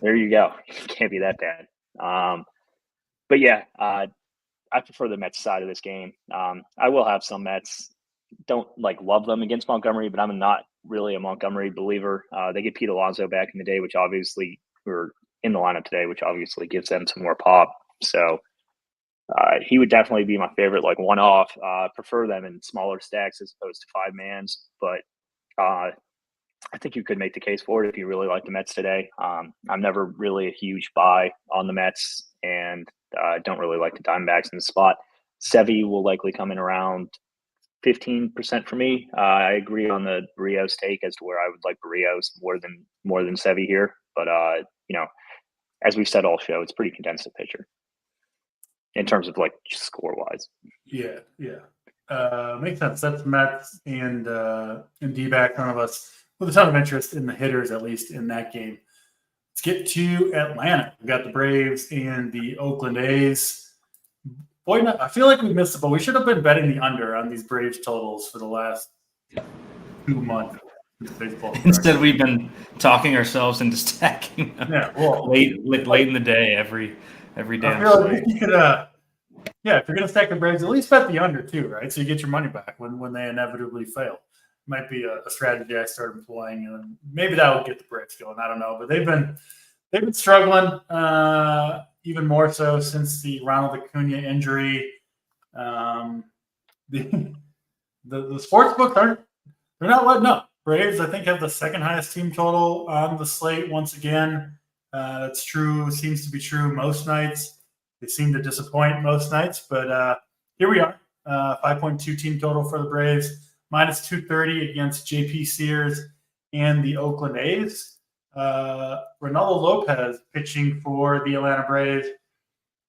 Speaker 2: there you go. It can't be that bad. I prefer the Mets side of this game. I will have some Mets. Don't love them against Montgomery, but I'm not really a Montgomery believer. They get Pete Alonso back in the day, which obviously we're in the lineup today, which obviously gives them some more pop. So he would definitely be my favorite, one-off. Prefer them in smaller stacks as opposed to 5-mans, but I think you could make the case for it if you really like the Mets today. I'm never really a huge buy on the Mets, and don't really like the Diamondbacks in the spot. Sevy will likely come in around 15% for me. I agree on the Barrios take as to where I would like Barrios more than Sevy here. But as we've said all show, it's pretty condensed pitcher in terms of score wise.
Speaker 1: Yeah. Makes sense. That's Mets and D-back. None of us with a ton of interest in the hitters, at least in that game. Let's get to Atlanta. We've got the Braves and the Oakland A's. Boy, I feel like we missed it, but we should have been betting the under on these Braves totals for the last 2 months.
Speaker 3: Instead, we've been talking ourselves into stacking them late in the day every day.
Speaker 1: I feel like you could, if you're going to stack the Braves, at least bet the under too, right? So you get your money back when they inevitably fail. Might be a strategy I start employing, and maybe that will get the Braves going. I don't know, but they've been struggling. Even more so since the Ronald Acuna injury. The sports books they're not letting up. Braves, I think, have the second highest team total on the slate once again. That's true. Seems to be true most nights. They seem to disappoint most nights, but here we are. 5.2 team total for the Braves, minus 230 against JP Sears and the Oakland A's. Ronaldo Lopez pitching for the Atlanta Braves.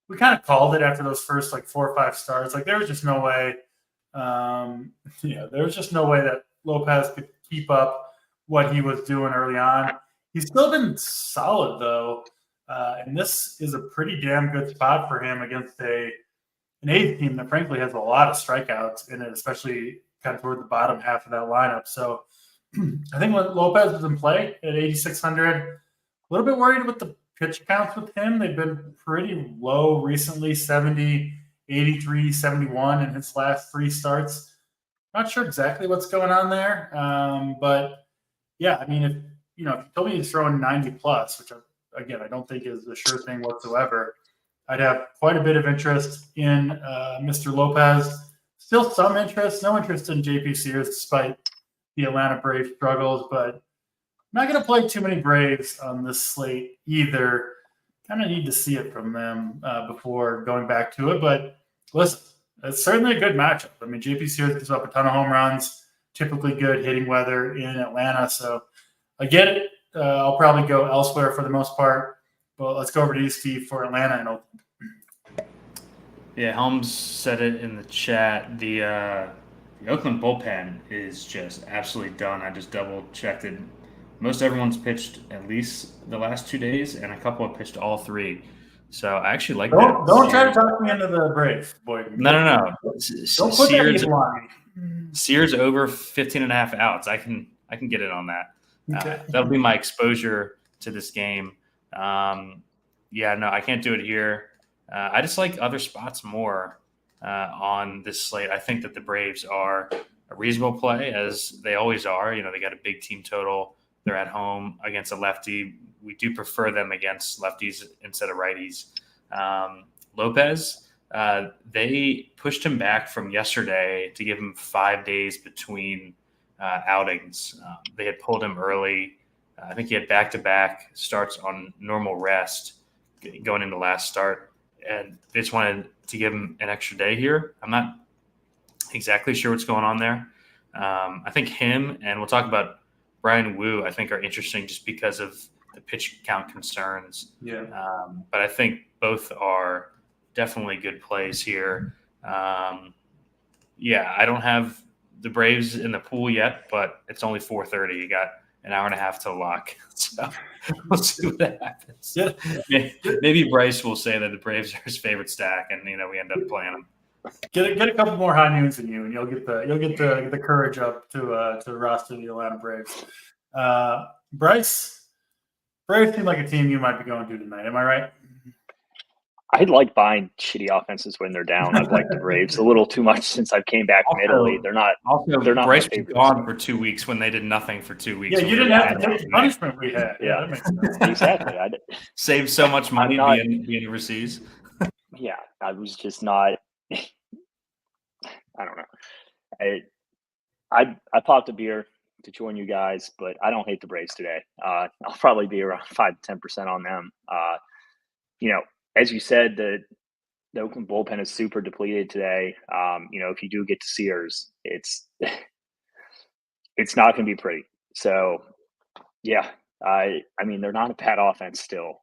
Speaker 1: We kind of called it after those first 4 or 5 starts. There was just no way. There was just no way that Lopez could keep up what he was doing early on. He's still been solid though. And this is a pretty damn good spot for him against an A's team that frankly has a lot of strikeouts in it, especially kind of toward the bottom half of that lineup. So I think when Lopez is in play at 8,600, a little bit worried with the pitch counts with him. They've been pretty low recently, 70, 83, 71 in his last 3 starts. Not sure exactly what's going on there. But yeah, I mean, if you told me he's throwing 90 plus, which again, I don't think is a sure thing whatsoever, I'd have quite a bit of interest in Mr. Lopez. Still some interest, no interest in JP Sears despite the Atlanta Braves struggles, but I'm not going to play too many Braves on this slate either. Kind of need to see it from them before going back to it. But listen, it's certainly a good matchup. I mean, JP Sears gives up a ton of home runs, typically good hitting weather in Atlanta. So I get it. I'll probably go elsewhere for the most part. But let's go over to you, Steve, for Atlanta and Oakland.
Speaker 3: Yeah, Helms said it in the chat. The Oakland bullpen is just absolutely done. I just double-checked it. Most everyone's pitched at least the last 2 days, and a couple have pitched all 3. So I actually like that.
Speaker 1: Don't try to talk me into the Braves, boy.
Speaker 3: No.
Speaker 1: Don't put that evil on me.
Speaker 3: Sears over 15.5 outs. I can get it on that.
Speaker 1: Okay.
Speaker 3: That'll be my exposure to this game. I can't do it here. I just like other spots more on this slate. I think that the Braves are a reasonable play, as they always are. They got a big team total. They're at home against a lefty. We do prefer them against lefties instead of righties. Lopez, they pushed him back from yesterday to give him 5 days between outings. They had pulled him early. I think he had back-to-back starts on normal rest going into last start, and they just wanted to give him an extra day here. I'm not exactly sure what's going on there. I think him, and we'll talk about Brian Wu, I think are interesting just because of the pitch count concerns.
Speaker 1: Yeah.
Speaker 3: But I think both are definitely good plays here. I don't have the Braves in the pool yet, but it's only 4:30. You got an hour and a half to lock. So we'll see what happens.
Speaker 1: Yeah.
Speaker 3: Maybe Bryce will say that the Braves are his favorite stack, and we end up playing them.
Speaker 1: Get a couple more high noons in you, and you'll get the courage up to roster the Atlanta Braves. Bryce, Braves seem like a team you might be going to tonight. Am I right?
Speaker 2: I like buying shitty offenses when they're down. I've liked the Braves a little too much since I came back from Italy. They're not.
Speaker 3: Bryce was gone for 2 weeks when they did nothing for 2 weeks.
Speaker 1: Yeah, you didn't have to take the punishment we had. Yeah, that makes sense.
Speaker 2: Exactly.
Speaker 3: Saved so much money being overseas.
Speaker 2: Yeah, I was just not. I don't know. I popped a beer to join you guys, but I don't hate the Braves today. I'll probably be around 5 to 10% on them. As you said, the Oakland bullpen is super depleted today. If you do get to Sears, it's not going to be pretty. So, yeah, I mean, they're not a bad offense still.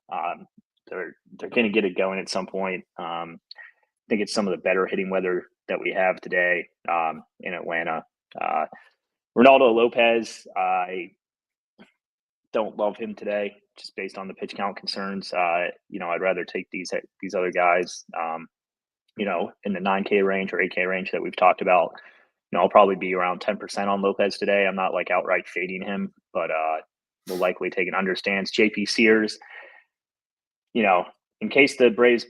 Speaker 2: They're going to get it going at some point. I think it's some of the better hitting weather that we have today in Atlanta. Ronaldo Lopez, I don't love him today, just based on the pitch count concerns. I'd rather take these other guys, in the 9K range or 8K range that we've talked about. I'll probably be around 10% on Lopez today. I'm not like outright fading him, but we'll likely take an understands. JP Sears, in case the Braves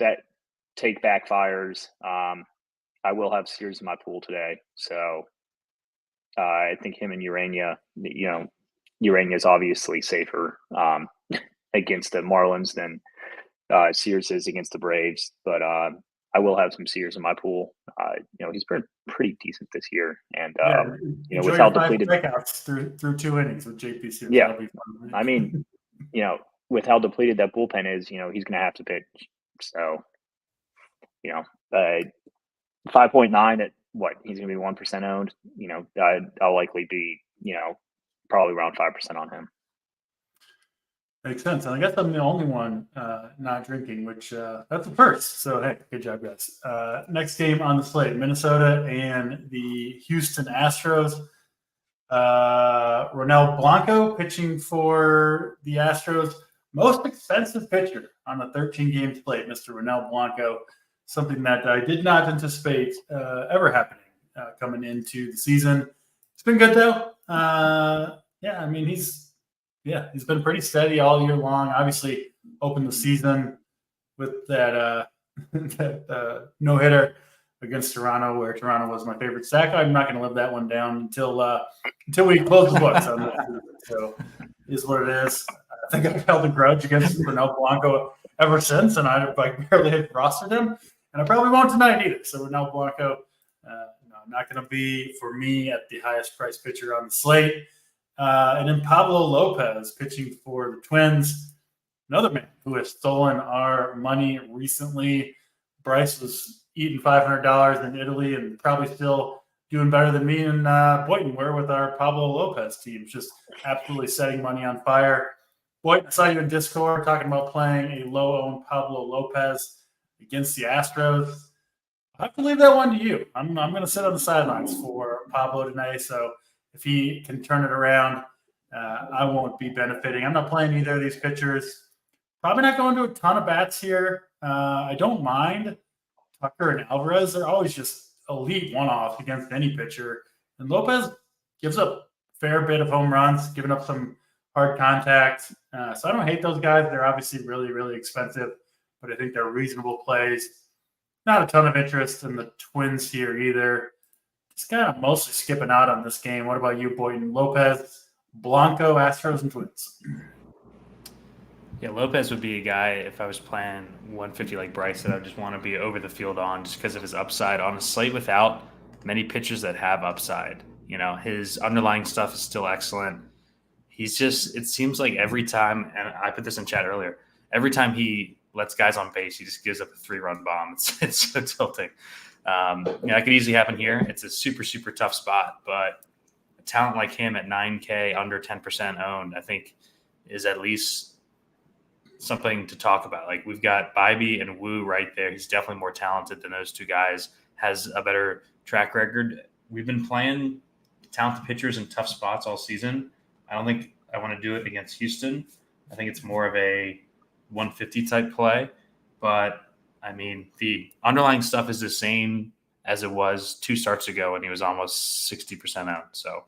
Speaker 2: take backfires, I will have Sears in my pool today. So I think him and Urania, Urania is obviously safer against the Marlins than Sears is against the Braves. But I will have some Sears in my pool. He's been pretty decent this year. And, with how depleted
Speaker 1: through 2 innings with JP Sears.
Speaker 2: Yeah. I mean, with how depleted that bullpen is, he's going to have to pitch. So, 5.9 at what? He's going to be 1% owned. I'll likely be, probably around 5% on him.
Speaker 1: Makes sense. And I guess I'm the only one not drinking, which that's a first. So, hey, good job, guys. Next game on the slate, Minnesota and the Houston Astros. Ronel Blanco pitching for the Astros. most expensive pitcher on the 13-game slate, Mr. Ronel Blanco, something that I did not anticipate ever happening coming into the season. It's been good, though. Yeah, I mean, he's been pretty steady all year long. Obviously, opened the season with that no-hitter against Toronto, where Toronto was my favorite stack. I'm not going to live that one down until we close the books on this season. So it is what it is. I think I've held a grudge against Ronel Blanco ever since, and I barely had rostered him, and I probably won't tonight either. So Ronel Blanco, not going to be, for me, at the highest price pitcher on the slate. And then Pablo Lopez pitching for the Twins, another man who has stolen our money recently. Bryce was eating $500 in Italy and probably still doing better than me and Boynton were with our Pablo Lopez team, just absolutely setting money on fire. Boynton, I saw you in Discord talking about playing a low-owned Pablo Lopez against the Astros. I have to leave that one to you. I'm going to sit on the sidelines for Pablo tonight, so if he can turn it around, I won't be benefiting. I'm not playing either of these pitchers. Probably not going to a ton of bats here. I don't mind Tucker and Alvarez. They're always just elite one-offs against any pitcher. And Lopez gives up a fair bit of home runs, giving up some hard contact. So I don't hate those guys. They're obviously really, really expensive, but I think they're reasonable plays. Not a ton of interest in the Twins here either. Just kind of mostly skipping out on this game. What about you, Boynton? Lopez, Blanco, Astros, and Twins.
Speaker 3: Yeah, Lopez would be a guy, if I was playing 150 like Bryce, that I just want to be over the field on just because of his upside on a slate without many pitchers that have upside. You know, his underlying stuff is still excellent. He's just, it seems like every time, and I put this in chat earlier, every time he lets guys on base, he just gives up a 3-run bomb. It's so tilting. That could easily happen here. It's a super, super tough spot, but a talent like him at 9K, under 10% owned, I think is at least something to talk about. Like, we've got Bybee and Wu right there. He's definitely more talented than those two guys, has a better track record. We've been playing talented pitchers in tough spots all season. I don't think I want to do it against Houston. I think it's more of a 150 type play, but I mean, the underlying stuff is the same as it was 2 starts ago when he was almost 60% out. So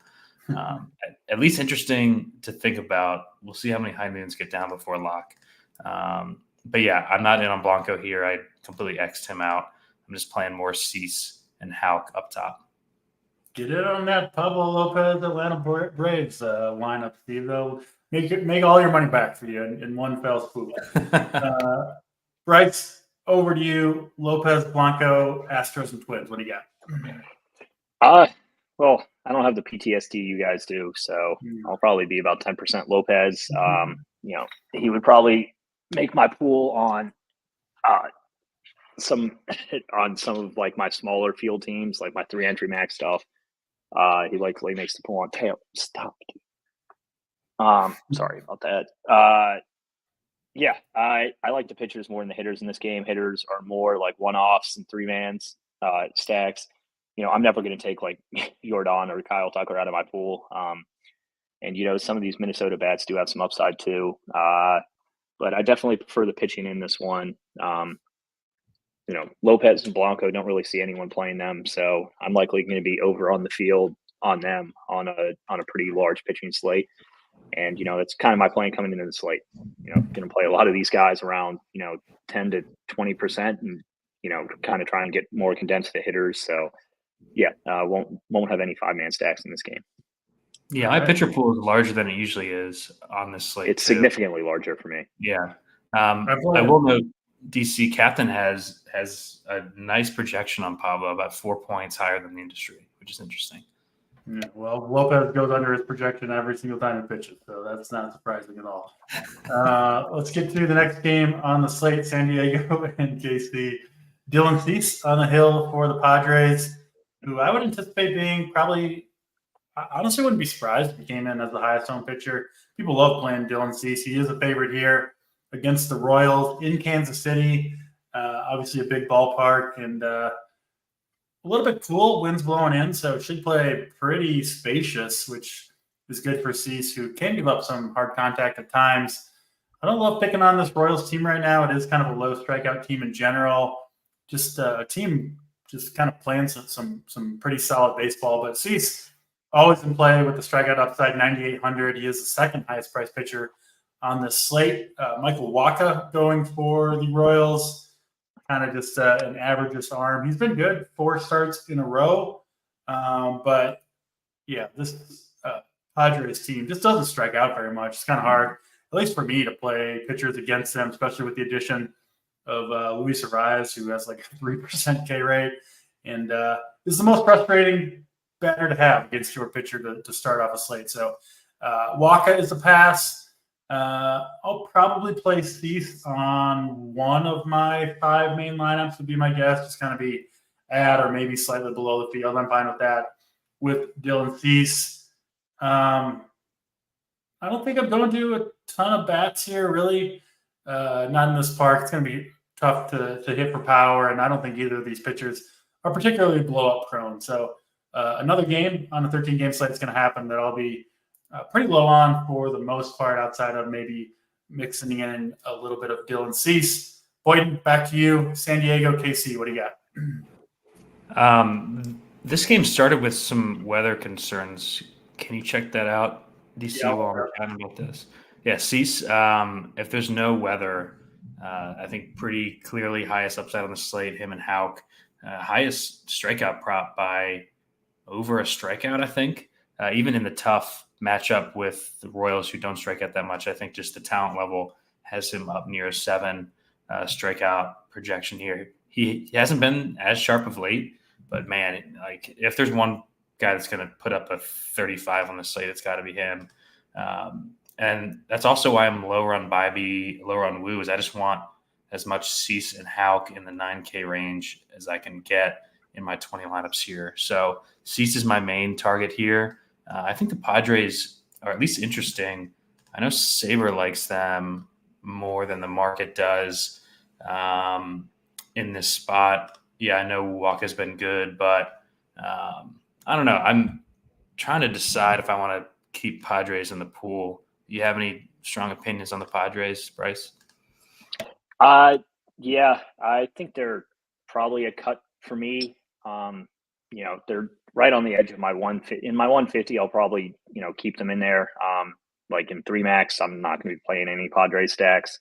Speaker 3: at least interesting to think about. We'll see how many high noons get down before lock. But yeah, I'm not in on Blanco here. I completely X'd him out. I'm just playing more Cease and Houck up top.
Speaker 1: Get it on that Pablo Lopez Atlanta Braves lineup, Steve. Though make all your money back for you in one fell swoop. Bryce, over to you. Lopez, Blanco, Astros, and Twins. What do you got?
Speaker 2: Well, I don't have the PTSD you guys do, so I'll probably be about 10% Lopez. He would probably make my pool on some of like my smaller field teams, like my 3-entry max stuff. He likely makes the pool on tail. Stop. Sorry about that. I like the pitchers more than the hitters in this game. Hitters are more like one-offs and 3-mans stacks. I'm never going to take like Jordan or Kyle Tucker out of my pool. And some of these Minnesota bats do have some upside too. But I definitely prefer the pitching in this one. Lopez and Blanco, don't really see anyone playing them, so I'm likely going to be over on the field on them on a pretty large pitching slate. And that's kind of my plan coming into the slate. Going to play a lot of these guys around 10 to 20%, and kind of try and get more condensed to hitters. So yeah, won't have any 5-man stacks in this game.
Speaker 3: Yeah, my pitcher pool is larger than it usually is on this slate.
Speaker 2: It's significantly larger for me.
Speaker 3: Yeah, I will note DC Captain has a nice projection on Pablo, about 4 points higher than the industry, which is interesting.
Speaker 1: Yeah, well, Lopez goes under his projection every single time he pitches, so that's not surprising at all. Let's get to the next game on the slate, San Diego and KC. Dylan Cease on the hill for the Padres, who I would anticipate being probably – I honestly wouldn't be surprised if he came in as the highest-owned pitcher. People love playing Dylan Cease. He is a favorite here against the Royals in Kansas City. Obviously a big ballpark and a little bit cool, winds blowing in, so it should play pretty spacious, which is good for Cease, who can give up some hard contact at times. I don't love picking on this Royals team right now. It is kind of a low strikeout team in general. Just a team just kind of playing some pretty solid baseball. But Cease always in play with the strikeout upside, 9,800. He is the second highest priced pitcher on this slate. Michael Wacha going for the Royals, kind of just an average arm. He's been good, 4 starts in a row. But yeah, this Padres team just doesn't strike out very much. It's kind of hard, at least for me, to play pitchers against them, especially with the addition of Luis Arias, who has like a 3% K rate. And this is the most frustrating batter to have against your pitcher to start off a slate. So Wacha is a pass. I'll probably play Cease on one of my 5 main lineups would be my guess. Just kind of be at or maybe slightly below the field. I'm fine with that. With Dylan Cease, I don't think I'm going to do a ton of bats here, really. Not in this park. It's going to be tough to hit for power, and I don't think either of these pitchers are particularly blow-up prone. So another game on a 13-game slate is going to happen that I'll be pretty low on for the most part, outside of maybe mixing in a little bit of Dylan Cease. Boyden, back to you. San Diego, KC, what do you
Speaker 3: got? This game started with some weather concerns. Can you check that out, DC, while we're talking about this? Yeah, Cease, if there's no weather, I think pretty clearly highest upside on the slate, him and Houck. Highest strikeout prop by over a strikeout, I think. Even in the tough matchup with the Royals, who don't strike out that much, I think just the talent level has him up near a 7 strikeout projection here. He hasn't been as sharp of late, but man, like if there's one guy that's going to put up a 35 on the slate, it's got to be him. And that's also why I'm lower on Bybee, lower on Woo, is I just want as much Cease and Houck in the 9K range as I can get in my 20 lineups here. So Cease is my main target here. I think the Padres are at least interesting. I know Saber likes them more than the market does in this spot. Yeah, I know Walker's been good, but I don't know. I'm trying to decide if I want to keep Padres in the pool. Do you have any strong opinions on the Padres, Bryce?
Speaker 2: Yeah, I think they're probably a cut for me. They're right on the edge of my 150. In my 150, I'll probably, keep them in there. Like in 3 max, I'm not going to be playing any Padres stacks.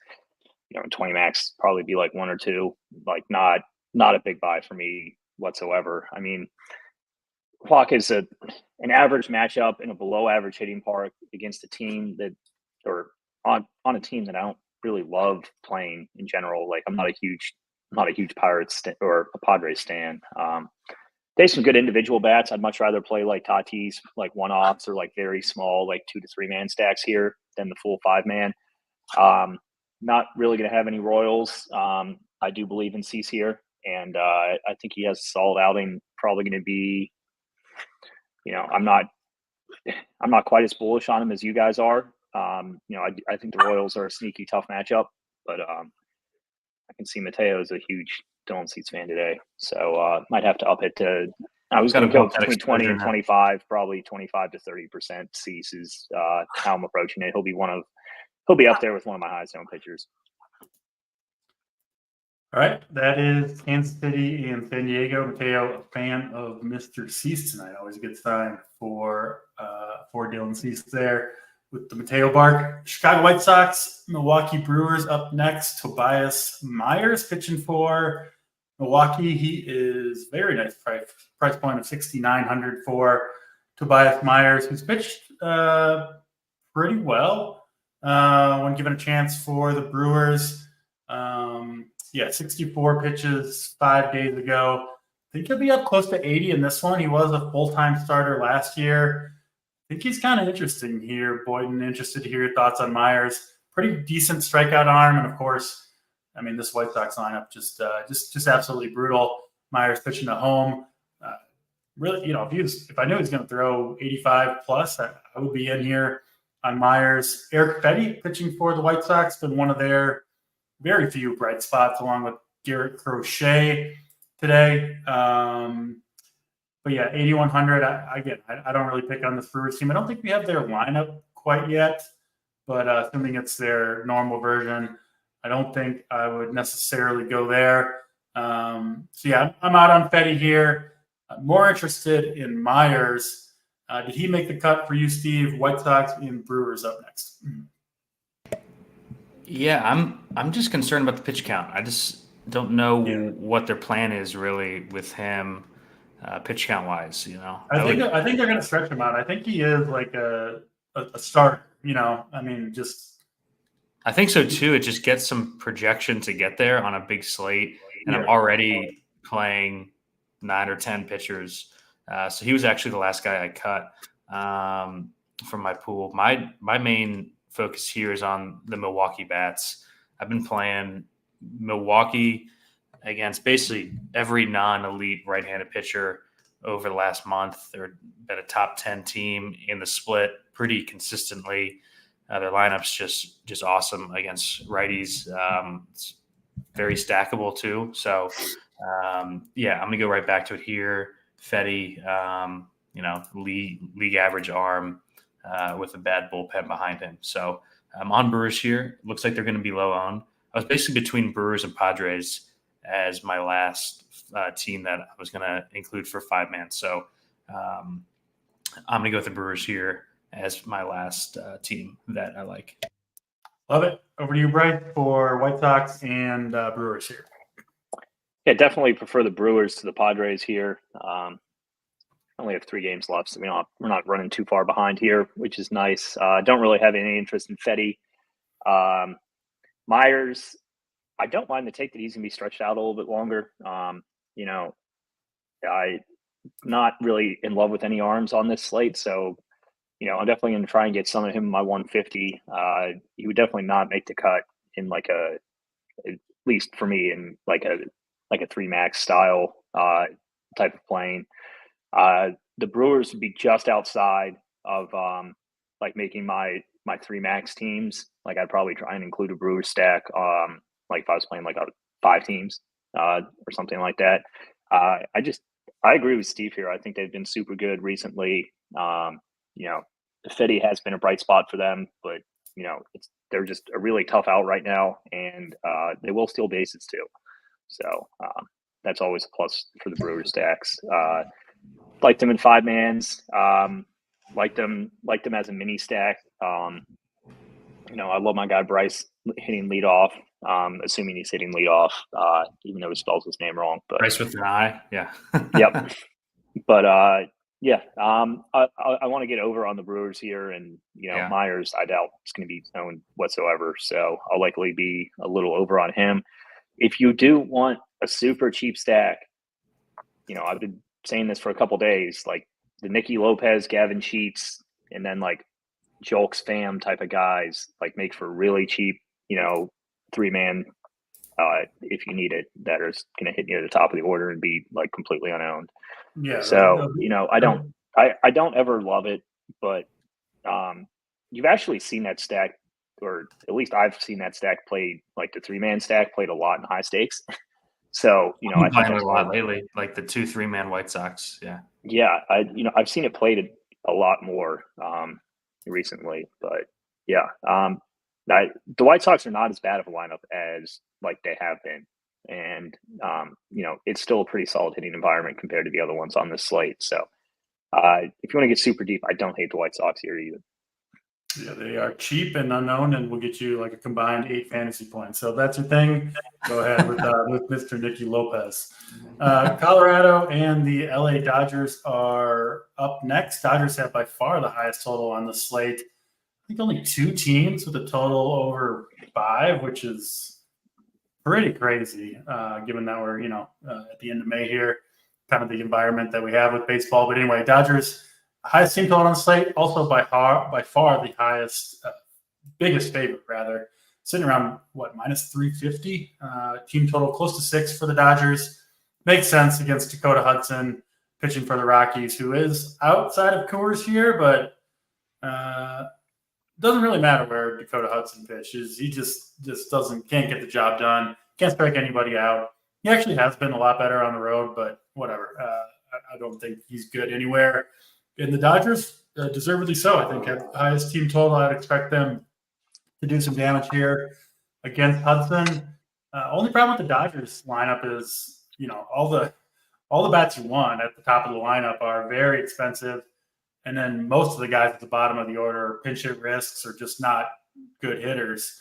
Speaker 2: In 20 max, probably be like 1 or 2, like not a big buy for me whatsoever. I mean, Hawk is an average matchup in a below average hitting park against a team or on a team that I don't really love playing in general. Like I'm not a huge Pirates or a Padres stan. They have some good individual bats. I'd much rather play like Tatis, like one-offs or like very small, like 2 to 3 man stacks here than the full 5-man. Not really going to have any Royals. I do believe in Cease here, and I think he has a solid outing. Probably going to be, I'm not quite as bullish on him as you guys are. I think the Royals are a sneaky tough matchup, but I can see Mateo is a huge Dylan Cease fan today, so might have to up it to. I was going to go between 20 and 25, probably 25 to 30% Cease is how I'm approaching it. He'll be up there with one of my highest owned pitchers.
Speaker 1: All right, that is Kansas City and San Diego. Mateo, a fan of Mr. Cease tonight. Always a good sign for Dylan Cease there with the Mateo bark. Chicago White Sox, Milwaukee Brewers up next. Tobias Myers pitching for Milwaukee. He is very nice price point of $6,900 for Tobias Myers, who's pitched pretty well when given a chance for the Brewers. 64 pitches 5 days ago. I think he'll be up close to 80 in this one. He was a full-time starter last year. I think he's kind of interesting here, Boyden. Interested to hear your thoughts on Myers. Pretty decent strikeout arm, and of course, I mean, this White Sox lineup just absolutely brutal. Myers pitching at home. Really, if I knew he was going to throw 85 plus, I would be in here on Myers. Eric Fetty pitching for the White Sox, been one of their very few bright spots, along with Garrett Crochet today. But yeah, 8,100. I don't really pick on the Brewers team. I don't think we have their lineup quite yet. but assuming it's their normal version, I don't think I would necessarily go there. So yeah, I'm out on Fetty here. I'm more interested in Myers. Did he make the cut for you, Steve? White Sox and Brewers up next.
Speaker 3: Yeah, I'm just concerned about the pitch count. I just don't know what their plan is really with him, pitch count wise.
Speaker 1: I think they're going to stretch him out. I think he is like a starter.
Speaker 3: I think so too. It just gets some projection to get there on a big slate, and I'm already playing 9 or 10 pitchers. So he was actually the last guy I cut from my pool. My main focus here is on the Milwaukee bats. I've been playing Milwaukee against basically every non-elite right-handed pitcher over the last month. They're been a top 10 team in the split pretty consistently. Their lineup's just awesome against righties. It's very stackable too. So I'm gonna go right back to it here. Fetty, league average arm with a bad bullpen behind him. So I'm on Brewers here. Looks like they're going to be low owned. I was basically between Brewers and Padres as my last team that I was going to include for 5-man. So I'm going to go with the Brewers here as my last team that I like.
Speaker 1: Love it. Over to you, Bryce, for White Sox and Brewers here.
Speaker 2: Yeah, definitely prefer the Brewers to the Padres here. Only have 3 games left, so we're not running too far behind here, which is nice. Don't really have any interest in Fetty. Myers, I don't mind the take that he's going to be stretched out a little bit longer. I'm not really in love with any arms on this slate, so I'm definitely going to try and get some of him in my 150. He would definitely not make the cut in at least for me, in like a 3 max style type of playing. The Brewers would be just outside of making my 3 max teams. Like I'd probably try and include a Brewers stack. Like if I was playing 5 teams or something like that. I agree with Steve here. I think they've been super good recently. Fetty has been a bright spot for them, but they're just a really tough out right now, and they will steal bases too. So that's always a plus for the Brewers stacks. Like them in 5-mans. Like them as a mini stack. I love my guy Bryce hitting leadoff. Assuming he's hitting leadoff, even though he spells his name wrong. But
Speaker 3: Bryce with an I, yeah.
Speaker 2: Yep. But I want to get over on the Brewers here, and Myers, I doubt it's going to be owned whatsoever. So I'll likely be a little over on him. If you do want a super cheap stack, I've been saying this for a couple days, like the Nicky Lopez, Gavin Sheets, and then like Jolks Pham type of guys, like make for really cheap, 3-man if you need it, that is going to hit near the top of the order and be like completely unowned.
Speaker 1: Yeah.
Speaker 2: So I don't ever love it, but you've actually seen that stack, or at least I've seen that stack played, like the 3-man stack played a lot in high stakes. So I think
Speaker 3: a lot lately, like the 2-3-man White Sox. Yeah.
Speaker 2: Yeah, I've seen it played a lot more recently, but yeah, the White Sox are not as bad of a lineup as like they have been, and it's still a pretty solid hitting environment compared to the other ones on this slate. So if you want to get super deep, I don't hate the White Sox here either.
Speaker 1: Yeah, they are cheap and unknown, and will get you like a combined 8 fantasy points. So if that's your thing, go ahead with Mr. Nicky Lopez. Colorado and the LA Dodgers are up next. Dodgers have by far the highest total on the slate. I think only 2 teams with a total over 5, which is pretty crazy, given that we're at the end of May here, kind of the environment that we have with baseball. But anyway, Dodgers. Highest team total on the slate, also by far the highest, biggest favorite rather, sitting around minus 350. Team total close to 6 for the Dodgers. Makes sense against Dakota Hudson pitching for the Rockies, who is outside of Coors here, but doesn't really matter where Dakota Hudson pitches. He just can't get the job done. Can't strike anybody out. He actually has been a lot better on the road, but whatever. I don't think he's good anywhere. And the Dodgers, deservedly so, I think, have the highest team total. I'd expect them to do some damage here against Hudson. Only problem with the Dodgers lineup is, all the bats you want at the top of the lineup are very expensive. And then most of the guys at the bottom of the order are pinch hit risks or just not good hitters.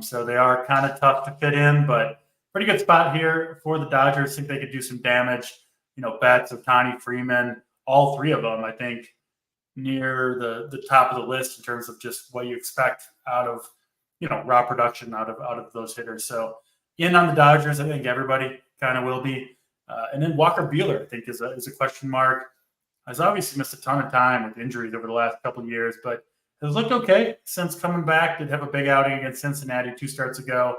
Speaker 1: So they are kind of tough to fit in, but pretty good spot here for the Dodgers. I think they could do some damage. Bats of Tani Freeman, all three of them, I think, near the top of the list in terms of just what you expect out of, raw production out of those hitters. So in on the Dodgers, I think everybody kind of will be. And then Walker Buehler, I think, is a question mark. Has obviously missed a ton of time with injuries over the last couple of years, but has looked okay since coming back. Did have a big outing against Cincinnati 2 starts ago.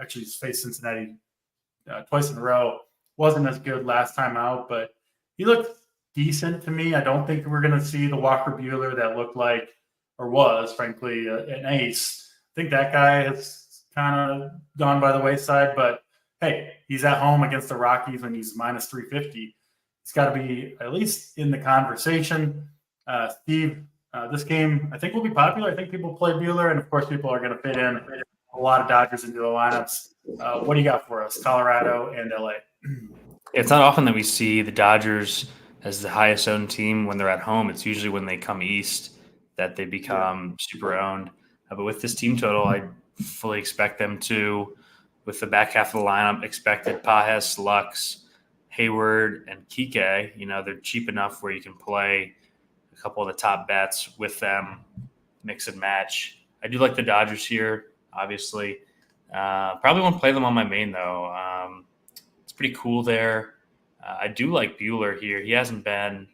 Speaker 1: Actually, he's faced Cincinnati twice in a row. Wasn't as good last time out, but he looked decent to me. I don't think we're going to see the Walker Buehler that looked like, or was, frankly, an ace. I think that guy has kind of gone by the wayside, but hey, he's at home against the Rockies when he's minus 350. He's got to be at least in the conversation. Steve, this game I think will be popular. I think people play Buehler, and of course people are going to fit in a lot of Dodgers into the lineups. What do you got for us, Colorado and LA?
Speaker 3: It's not often that we see the Dodgers as the highest owned team when they're at home. It's usually when they come east that they become super owned. But with this team total, I fully expect them to, with the back half of the lineup, expected Pages, Lux, Hayward, and Kike. They're cheap enough where you can play a couple of the top bets with them, mix and match. I do like the Dodgers here, obviously. Probably won't play them on my main, though. It's pretty cool there. I do like Buehler here. He hasn't been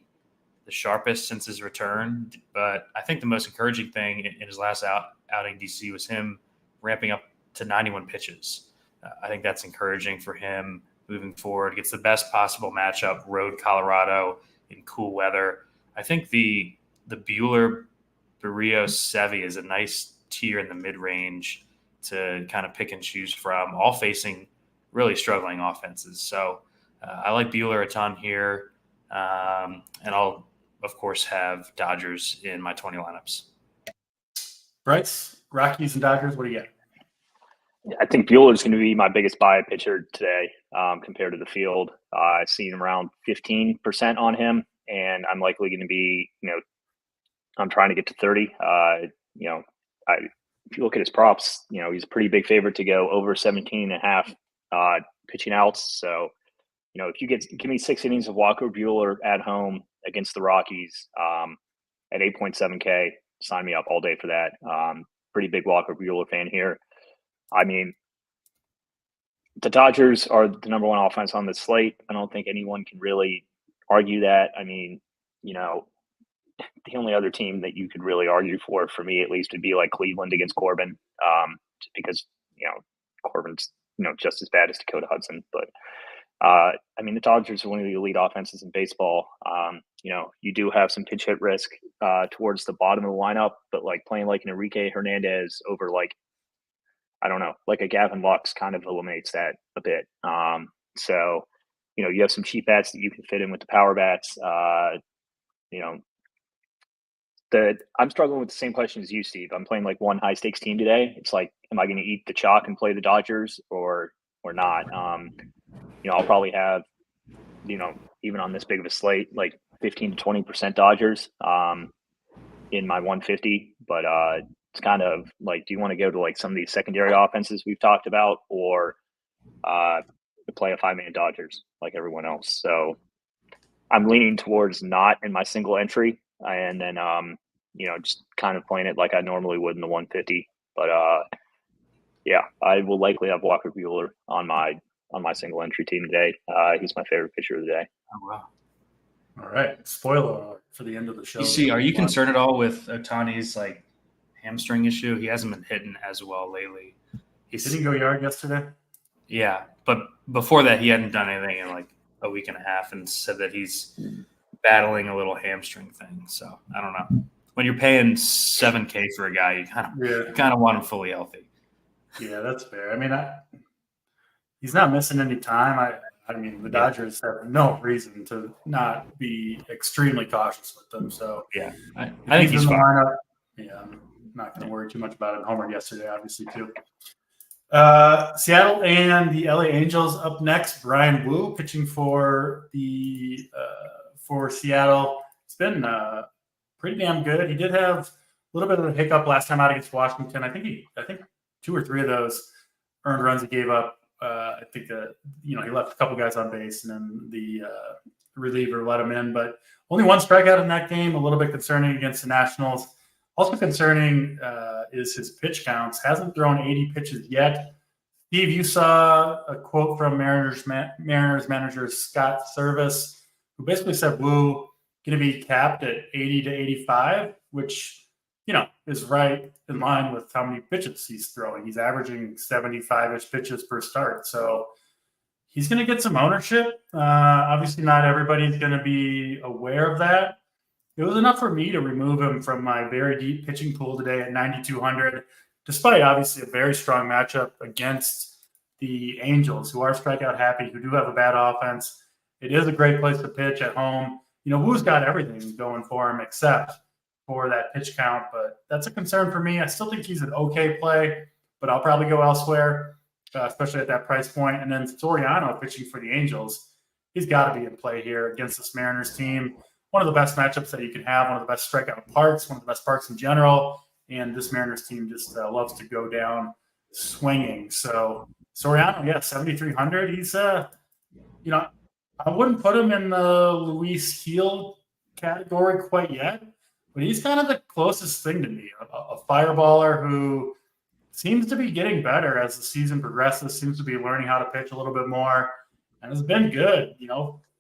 Speaker 3: the sharpest since his return, but I think the most encouraging thing in his last outing DC was him ramping up to 91 pitches. I think that's encouraging for him moving forward. Gets the best possible matchup, road Colorado in cool weather. I think the Buehler Barrios Sevy is a nice tier in the mid-range to kind of pick and choose from, all facing really struggling offenses. So I like Buehler a ton here. And I'll, of course, have Dodgers in my 20 lineups.
Speaker 1: Bryce, Rockies and Dodgers, what do you get?
Speaker 2: I think Buehler is going to be my biggest buy pitcher today compared to the field. I've seen around 15% on him, and I'm likely going to be, I'm trying to get to 30. If you look at his props, he's a pretty big favorite to go over 17.5 pitching outs. So, if you give me 6 innings of Walker Buehler at home against the Rockies at 8.7K, sign me up all day for that. Pretty big Walker Buehler fan here. I mean, the Dodgers are the number one offense on the slate. I don't think anyone can really argue that. I mean, the only other team that you could really argue for me at least, would be like Cleveland against Corbin, just because, Corbin's, just as bad as Dakota Hudson. But, the Dodgers are one of the elite offenses in baseball. You do have some pitch hit risk towards the bottom of the lineup, but like playing like an Enrique Hernandez over like a Gavin Lux kind of eliminates that a bit. So, you have some cheap bats that you can fit in with the power bats. I'm struggling with the same question as you, Steve. I'm playing like one high stakes team today. It's like, am I going to eat the chalk and play the Dodgers or not? I'll probably have, even on this big of a slate, like 15 to 20% Dodgers in my 150. But it's kind of like, do you want to go to like some of these secondary offenses we've talked about, or play a 5-man Dodgers like everyone else? So I'm leaning towards not in my single entry, and then just kind of playing it like I normally would in the 150. But I will likely have Walker Buehler on my single entry team today. He's my favorite pitcher of the day.
Speaker 3: Oh, wow.
Speaker 1: All right. Spoiler alert for the end of the show.
Speaker 3: Are you concerned at all with Otani's like hamstring issue? He hasn't been hitting as well lately.
Speaker 1: Didn't he go yard yesterday?
Speaker 3: Yeah, but before that, he hadn't done anything in like a week and a half, and said that he's battling a little hamstring thing. So I don't know. When you're paying $7K for a guy, you kind of want him fully healthy.
Speaker 1: Yeah, that's fair. I mean, he's not missing any time. The Dodgers have no reason to not be extremely cautious with them. So
Speaker 3: yeah, I think he's fine.
Speaker 1: Lineup, not going to worry too much about it. Homered yesterday, obviously, too. Seattle and the LA Angels up next. Brian Wu pitching for Seattle. It's been pretty damn good. He did have a little bit of a hiccup last time out against Washington. I think 2 or 3 of those earned runs he gave up. I think he left a couple guys on base, and then the reliever let him in. But only 1 strikeout in that game. A little bit concerning against the Nationals. Also concerning is his pitch counts. Hasn't thrown 80 pitches yet. Steve, you saw a quote from Mariners manager Scott Service, who basically said Wu going to be capped at 80 to 85, which is right in line with how many pitches he's throwing. He's averaging 75-ish pitches per start. So he's going to get some ownership. Obviously, not everybody's going to be aware of that. It was enough for me to remove him from my very deep pitching pool today at 9,200, despite obviously a very strong matchup against the Angels, who are strikeout happy, who do have a bad offense. It is a great place to pitch at home. Wu's got everything going for him except for that pitch count, but that's a concern for me. I still think he's an okay play, but I'll probably go elsewhere, especially at that price point. And then Soriano pitching for the Angels. He's got to be in play here against this Mariners team. One of the best matchups that you can have, one of the best strikeout parks, one of the best parks in general. And this Mariners team just loves to go down swinging. So Soriano, 7,300. He's, I wouldn't put him in the Luis Gil category quite yet, but he's kind of the closest thing to me, a fireballer who seems to be getting better as the season progresses, seems to be learning how to pitch a little bit more, and has been good.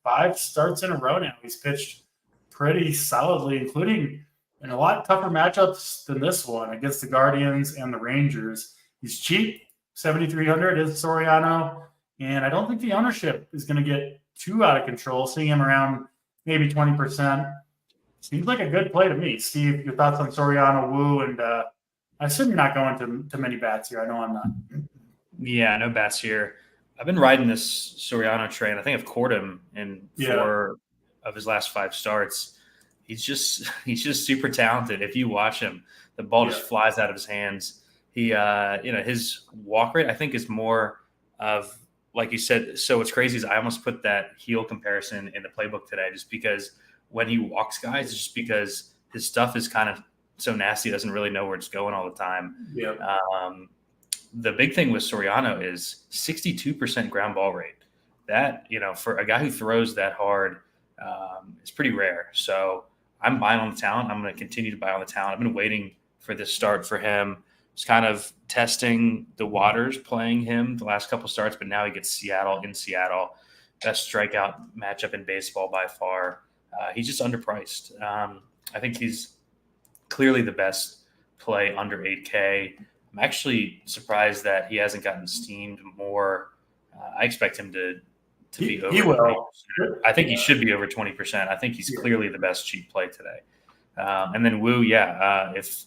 Speaker 1: 5 starts in a row now. He's pitched pretty solidly, including in a lot tougher matchups than this one against the Guardians and the Rangers. He's cheap, 7,300 is Soriano, and I don't think the ownership is going to get too out of control. Seeing him around maybe 20% seems like a good play to me. Steve, your thoughts on Soriano, Wu, and I assume you're not going to many bats here. I know I'm not.
Speaker 3: Yeah, no bats here. I've been riding this Soriano train. I think I've cored him in 4 of his last 5 starts. He's just super talented. If you watch him, the ball just flies out of his hands. He, his walk rate I think is more of, like you said. So what's crazy is I almost put that heel comparison in the playbook today, just because when he walks guys, it's just because his stuff is kind of so nasty, he doesn't really know where it's going all the time. Yeah. The big thing with Soriano is 62% ground ball rate. That, for a guy who throws that hard, is pretty rare. So I'm buying on the talent. I'm going to continue to buy on the talent. I've been waiting for this start for him. Just kind of testing the waters, playing him the last couple starts, but now he gets Seattle in Seattle. Best strikeout matchup in baseball by far. He's just underpriced. I think he's clearly the best play under 8K. I'm actually surprised that he hasn't gotten steamed more. I expect him to be over 20%. I think he should be over 20%. I think he's clearly the best cheap play today. And then Wu, if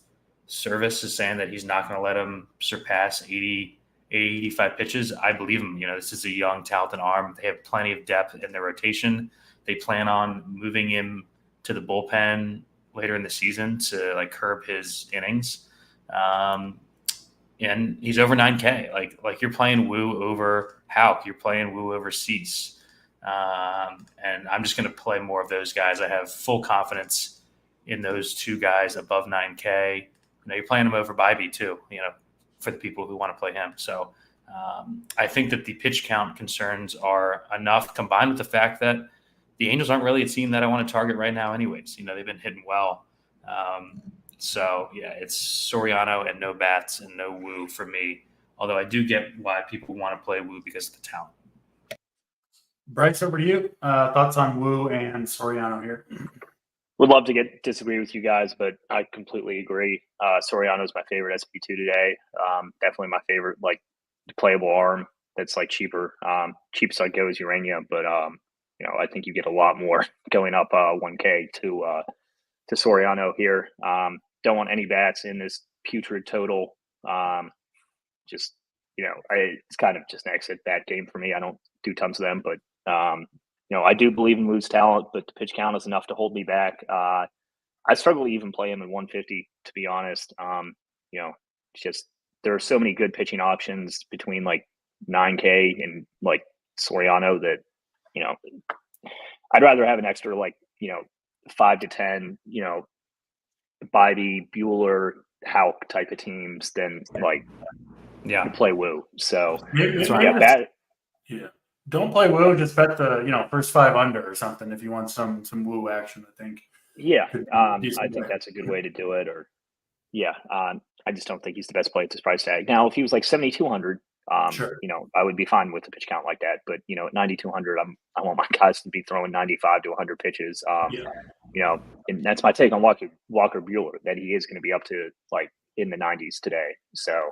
Speaker 3: Service is saying that he's not going to let him surpass 85 pitches, I believe him. This is a young, talented arm. They have plenty of depth in their rotation. They plan on moving him to the bullpen later in the season to curb his innings. And he's over 9K. Like you're playing Wu over Houck. You're playing Wu over Cease. And I'm just going to play more of those guys. I have full confidence in those 2 guys above 9K. You're playing him over Bybee too, for the people who want to play him. So I think that the pitch count concerns are enough, combined with the fact that the Angels aren't really a team that I want to target right now anyways. They've been hitting well. It's Soriano and no bats and no Wu for me. Although I do get why people want to play Wu because of the talent.
Speaker 1: Bryce, over to you. Thoughts on Wu and Soriano here?
Speaker 2: Would love to disagree with you guys, but I completely agree. Soriano is my favorite SP2 today. Definitely my favorite, playable arm that's cheaper. Cheapest I go is Urania, but I think you get a lot more going up 1K to Soriano here. Don't want any bats in this putrid total. It's kind of just an exit bat game for me. I don't do tons of them, but I do believe in Wu's talent, but the pitch count is enough to hold me back. I struggle to even play him in 150 to be honest. It's just there are so many good pitching options between like 9K and like Soriano that, I'd rather have an extra 5 to 10, Bybee, Bueller, Houck type of teams than play Woo. So
Speaker 1: yeah. Don't play Woo. Just bet the first 5 under or something if you want some Woo action. I think.
Speaker 2: Yeah, I think that's a good way to do it. Or I just don't think he's the best play at this price tag. Now, if he was like 7,200,
Speaker 1: sure.
Speaker 2: I would be fine with a pitch count like that. But at 9,200, I want my guys to be throwing 95 to 100 pitches. And that's my take on Walker Bueller, that he is going to be up to like in the 90s today. So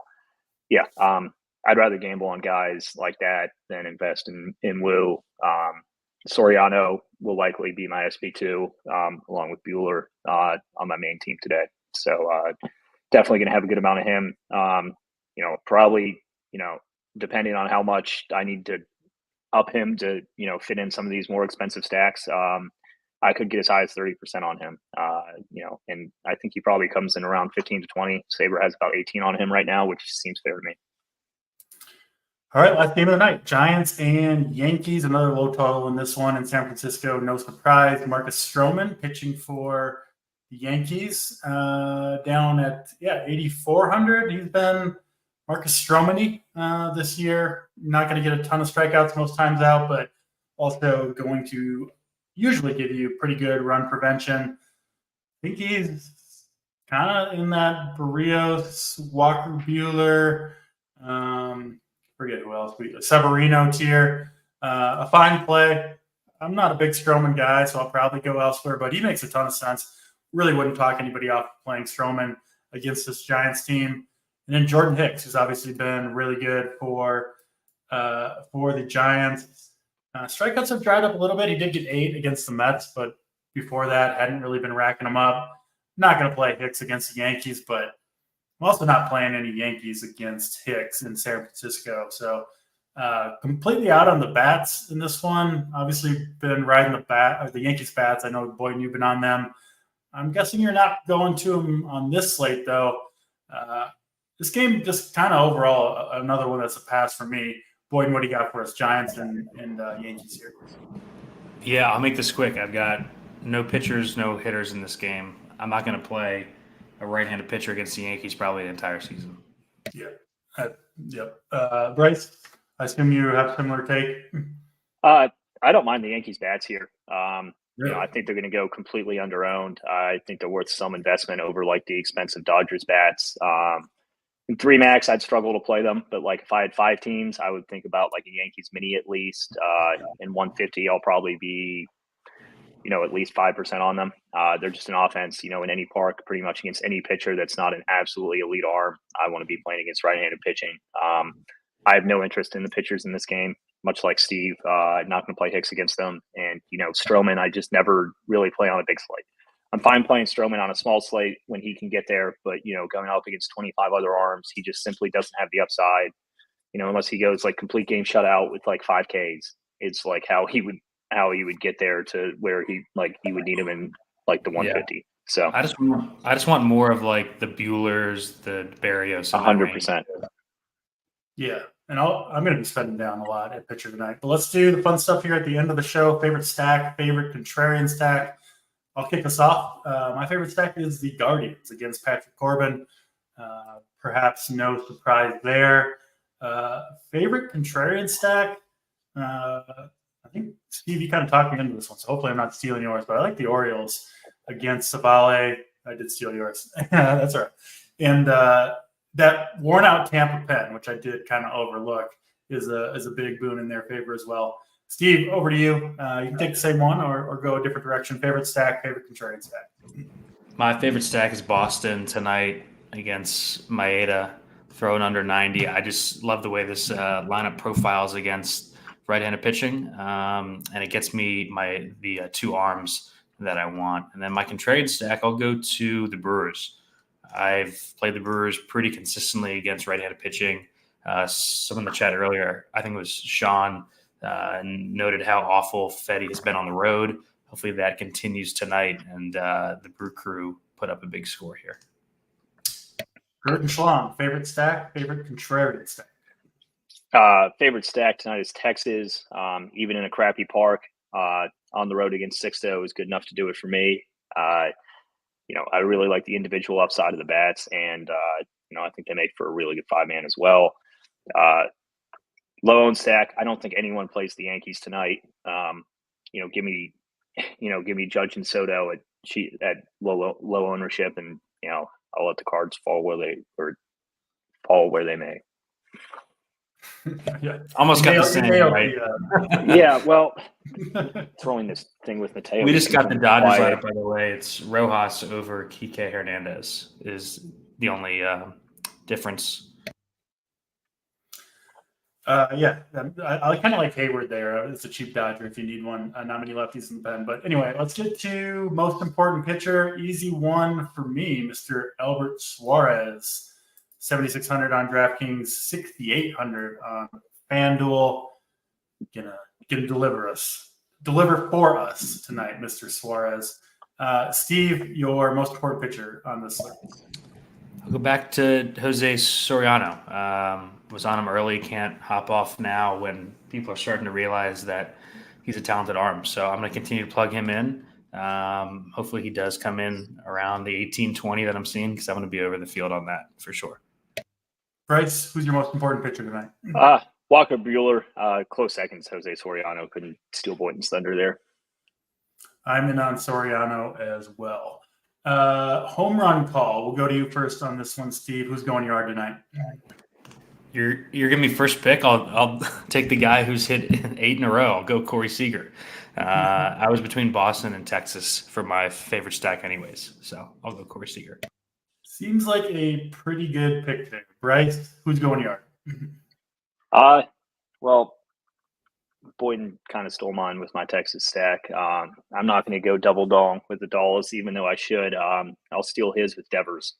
Speaker 2: I'd rather gamble on guys like that than invest in Woo. Soriano will likely be my SB2, along with Bueller on my main team today. So definitely going to have a good amount of him. Probably, depending on how much I need to up him to, fit in some of these more expensive stacks, I could get as high as 30% on him. And I think he probably comes in around 15 to 20. Saber has about 18 on him right now, which seems fair to me.
Speaker 1: All right, last game of the night, Giants and Yankees. Another low total in this one in San Francisco. No surprise. Marcus Stroman pitching for the Yankees, down at 8,400. He's been Marcus Stroman-y this year. Not going to get a ton of strikeouts most times out, but also going to usually give you pretty good run prevention. I think he's kind of in that Barrios, Walker Bueller, forget who else, Severino tier. A fine play. I'm not a big Stroman guy, so I'll probably go elsewhere, but he makes a ton of sense. Really wouldn't talk anybody off playing Stroman against this Giants team. And then Jordan Hicks, who's obviously been really good for the Giants. Strikeouts have dried up a little bit. He did get 8 against the Mets, but before that, hadn't really been racking them up. Not going to play Hicks against the Yankees, but I'm also not playing any Yankees against Hicks in San Francisco. So completely out on the bats in this one. Obviously been riding the Yankees bats. I know, Boyd, you've been on them. I'm guessing you're not going to them on this slate, though. This game just kind of overall another one that's a pass for me. Boyd, what do you got for us, Giants and Yankees here?
Speaker 3: Yeah, I'll make this quick. I've got no pitchers, no hitters in this game. I'm not going to play a right-handed pitcher against the Yankees probably the entire season.
Speaker 1: Bryce, I assume you have similar take?
Speaker 2: I don't mind the Yankees bats here.
Speaker 1: Really?
Speaker 2: I think they're going to go completely under-owned. I think they're worth some investment over like the expensive Dodgers bats. In 3 max, I'd struggle to play them, but like if I had 5 teams, I would think about like a Yankees mini at least. In 150, I'll probably be, at least 5% on them. They're just an offense, in any park, pretty much against any pitcher that's not an absolutely elite arm. I want to be playing against right-handed pitching. I have no interest in the pitchers in this game, much like Steve. I'm not going to play Hicks against them. And, Stroman, I just never really play on a big slate. I'm fine playing Stroman on a small slate when he can get there, but, going up against 25 other arms, he just simply doesn't have the upside, unless he goes like complete game shutout with like 5 Ks. It's like how he would get there to where he would need him in like the 150. Yeah. So
Speaker 3: I just want more of like the Buellers, the Barrios.
Speaker 2: 100%.
Speaker 1: Yeah. And I'm going to be spending down a lot at pitcher tonight. But let's do the fun stuff here at the end of the show. Favorite stack, favorite contrarian stack. I'll kick us off. My favorite stack is the Guardians against Patrick Corbin. Perhaps no surprise there. Favorite contrarian stack. I think, Steve, you kind of talked me into this one, so hopefully I'm not stealing yours, but I like the Orioles against Savale. I did steal yours. That's all right. And that worn-out Tampa pen, which I did kind of overlook, is a big boon in their favor as well. Steve, over to you. You can take the same one or go a different direction. Favorite stack, favorite contrarian stack.
Speaker 3: My favorite stack is Boston tonight against Maeda, throwing under 90. I just love the way this lineup profiles against right-handed pitching, and it gets me the 2 arms that I want. And then my contrarian stack, I'll go to the Brewers. I've played the Brewers pretty consistently against right-handed pitching. Someone in the chat earlier, I think it was Sean, noted how awful Fetty has been on the road. Hopefully that continues tonight, and the Brew Crew put up a big score here.
Speaker 1: Gert and Schlong, favorite stack, favorite contrarian stack.
Speaker 2: Favorite stack tonight is Texas. Even in a crappy park, on the road against Sixto is good enough to do it for me. I really like the individual upside of the bats, and I think they make for a really good 5-man as well. Low owned stack. I don't think anyone plays the Yankees tonight. Give me Judge and Soto at low ownership, and I'll let the cards fall where they may.
Speaker 1: Yeah.
Speaker 3: Almost got the same, right?
Speaker 2: Yeah, well, throwing this thing with Mateo.
Speaker 3: We just got the Dodgers lineup, by the way. It's Rojas over Kike Hernandez is the only difference.
Speaker 1: I kind of like Hayward there. It's a cheap Dodger if you need one. Not many lefties in the pen. But anyway, let's get to most important pitcher. Easy one for me, Mr. Albert Suarez. 7,600 on DraftKings, 6,800 on FanDuel. Gonna deliver for us tonight, Mr. Suarez. Steve, your most important pitcher on this list.
Speaker 3: I'll go back to Jose Soriano. Was on him early, can't hop off now when people are starting to realize that he's a talented arm. So I'm going to continue to plug him in. Hopefully he does come in around the 18-20 that I'm seeing, because I'm going to be over the field on that for sure.
Speaker 1: Bryce, who's your most important pitcher tonight?
Speaker 2: Walker Buehler. Close seconds, Jose Soriano. Couldn't steal Boynton's thunder there.
Speaker 1: I'm in on Soriano as well. Home run call. We'll go to you first on this one, Steve. Who's going yard tonight?
Speaker 3: You're giving me first pick. I'll take the guy who's hit 8 in a row. I'll go Corey Seager. I was between Boston and Texas for my favorite stack anyways, so I'll go Corey Seager.
Speaker 1: Seems like a pretty good pick there. Bryce, who's going yard?
Speaker 2: Well, Boynton kind of stole mine with my Texas stack. I'm not going to go double dong with the Dolls, even though I should. I'll steal his with Devers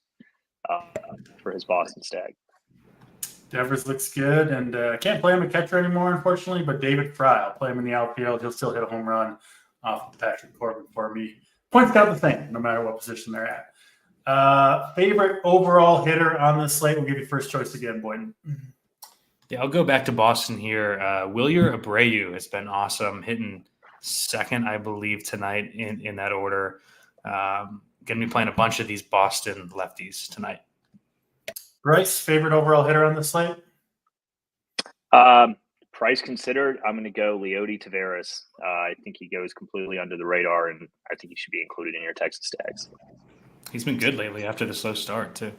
Speaker 2: for his Boston stack.
Speaker 1: Devers looks good, and I can't play him a catcher anymore, unfortunately, but David Fry, I'll play him in the outfield. He'll still hit a home run off of Patrick Corbin for me. Points count the same, no matter what position they're at. Favorite overall hitter on this slate? We'll give you first choice again, Boynton.
Speaker 3: Yeah, I'll go back to Boston here. Wilyer Abreu has been awesome, hitting second, I believe, tonight in that order. Going to be playing a bunch of these Boston lefties tonight.
Speaker 1: Bryce, favorite overall hitter on the slate?
Speaker 2: Price considered, I'm going to go Leody Taveras. I think he goes completely under the radar, and I think he should be included in your Texas stacks.
Speaker 3: He's been good lately after the slow start, too.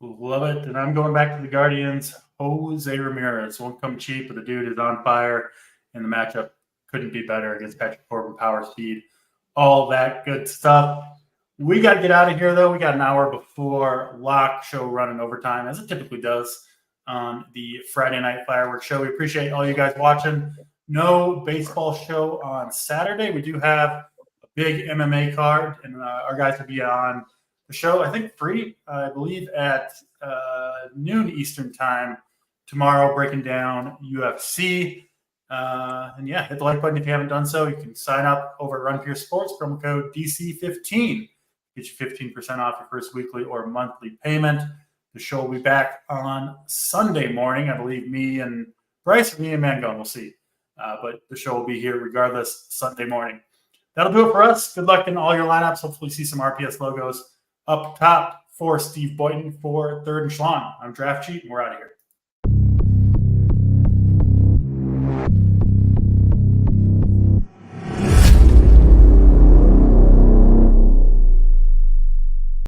Speaker 1: Love it. And I'm going back to the Guardians. Jose Ramirez won't come cheap, but the dude is on fire, and the matchup couldn't be better against Patrick Corbin, power, speed, all that good stuff. We got to get out of here, though. We got an hour before lock show running overtime, as it typically does on the Friday Night Fireworks Show. We appreciate all you guys watching. No baseball show on Saturday. We do have a big MMA card, and our guys will be on the show, I think, free, I believe, at noon Eastern time tomorrow, breaking down UFC. And yeah, hit the like button if you haven't done so. You can sign up over at Run Pure Sports, promo code DC15. Get you 15% off your first weekly or monthly payment. The show will be back on Sunday morning. I believe me and Bryce, or me and Mangone, we'll see. But the show will be here regardless Sunday morning. That'll do it for us. Good luck in all your lineups. Hopefully see some RPS logos up top for Steve Boynton for Third and Schlong. I'm Draft Cheat, and we're out of here.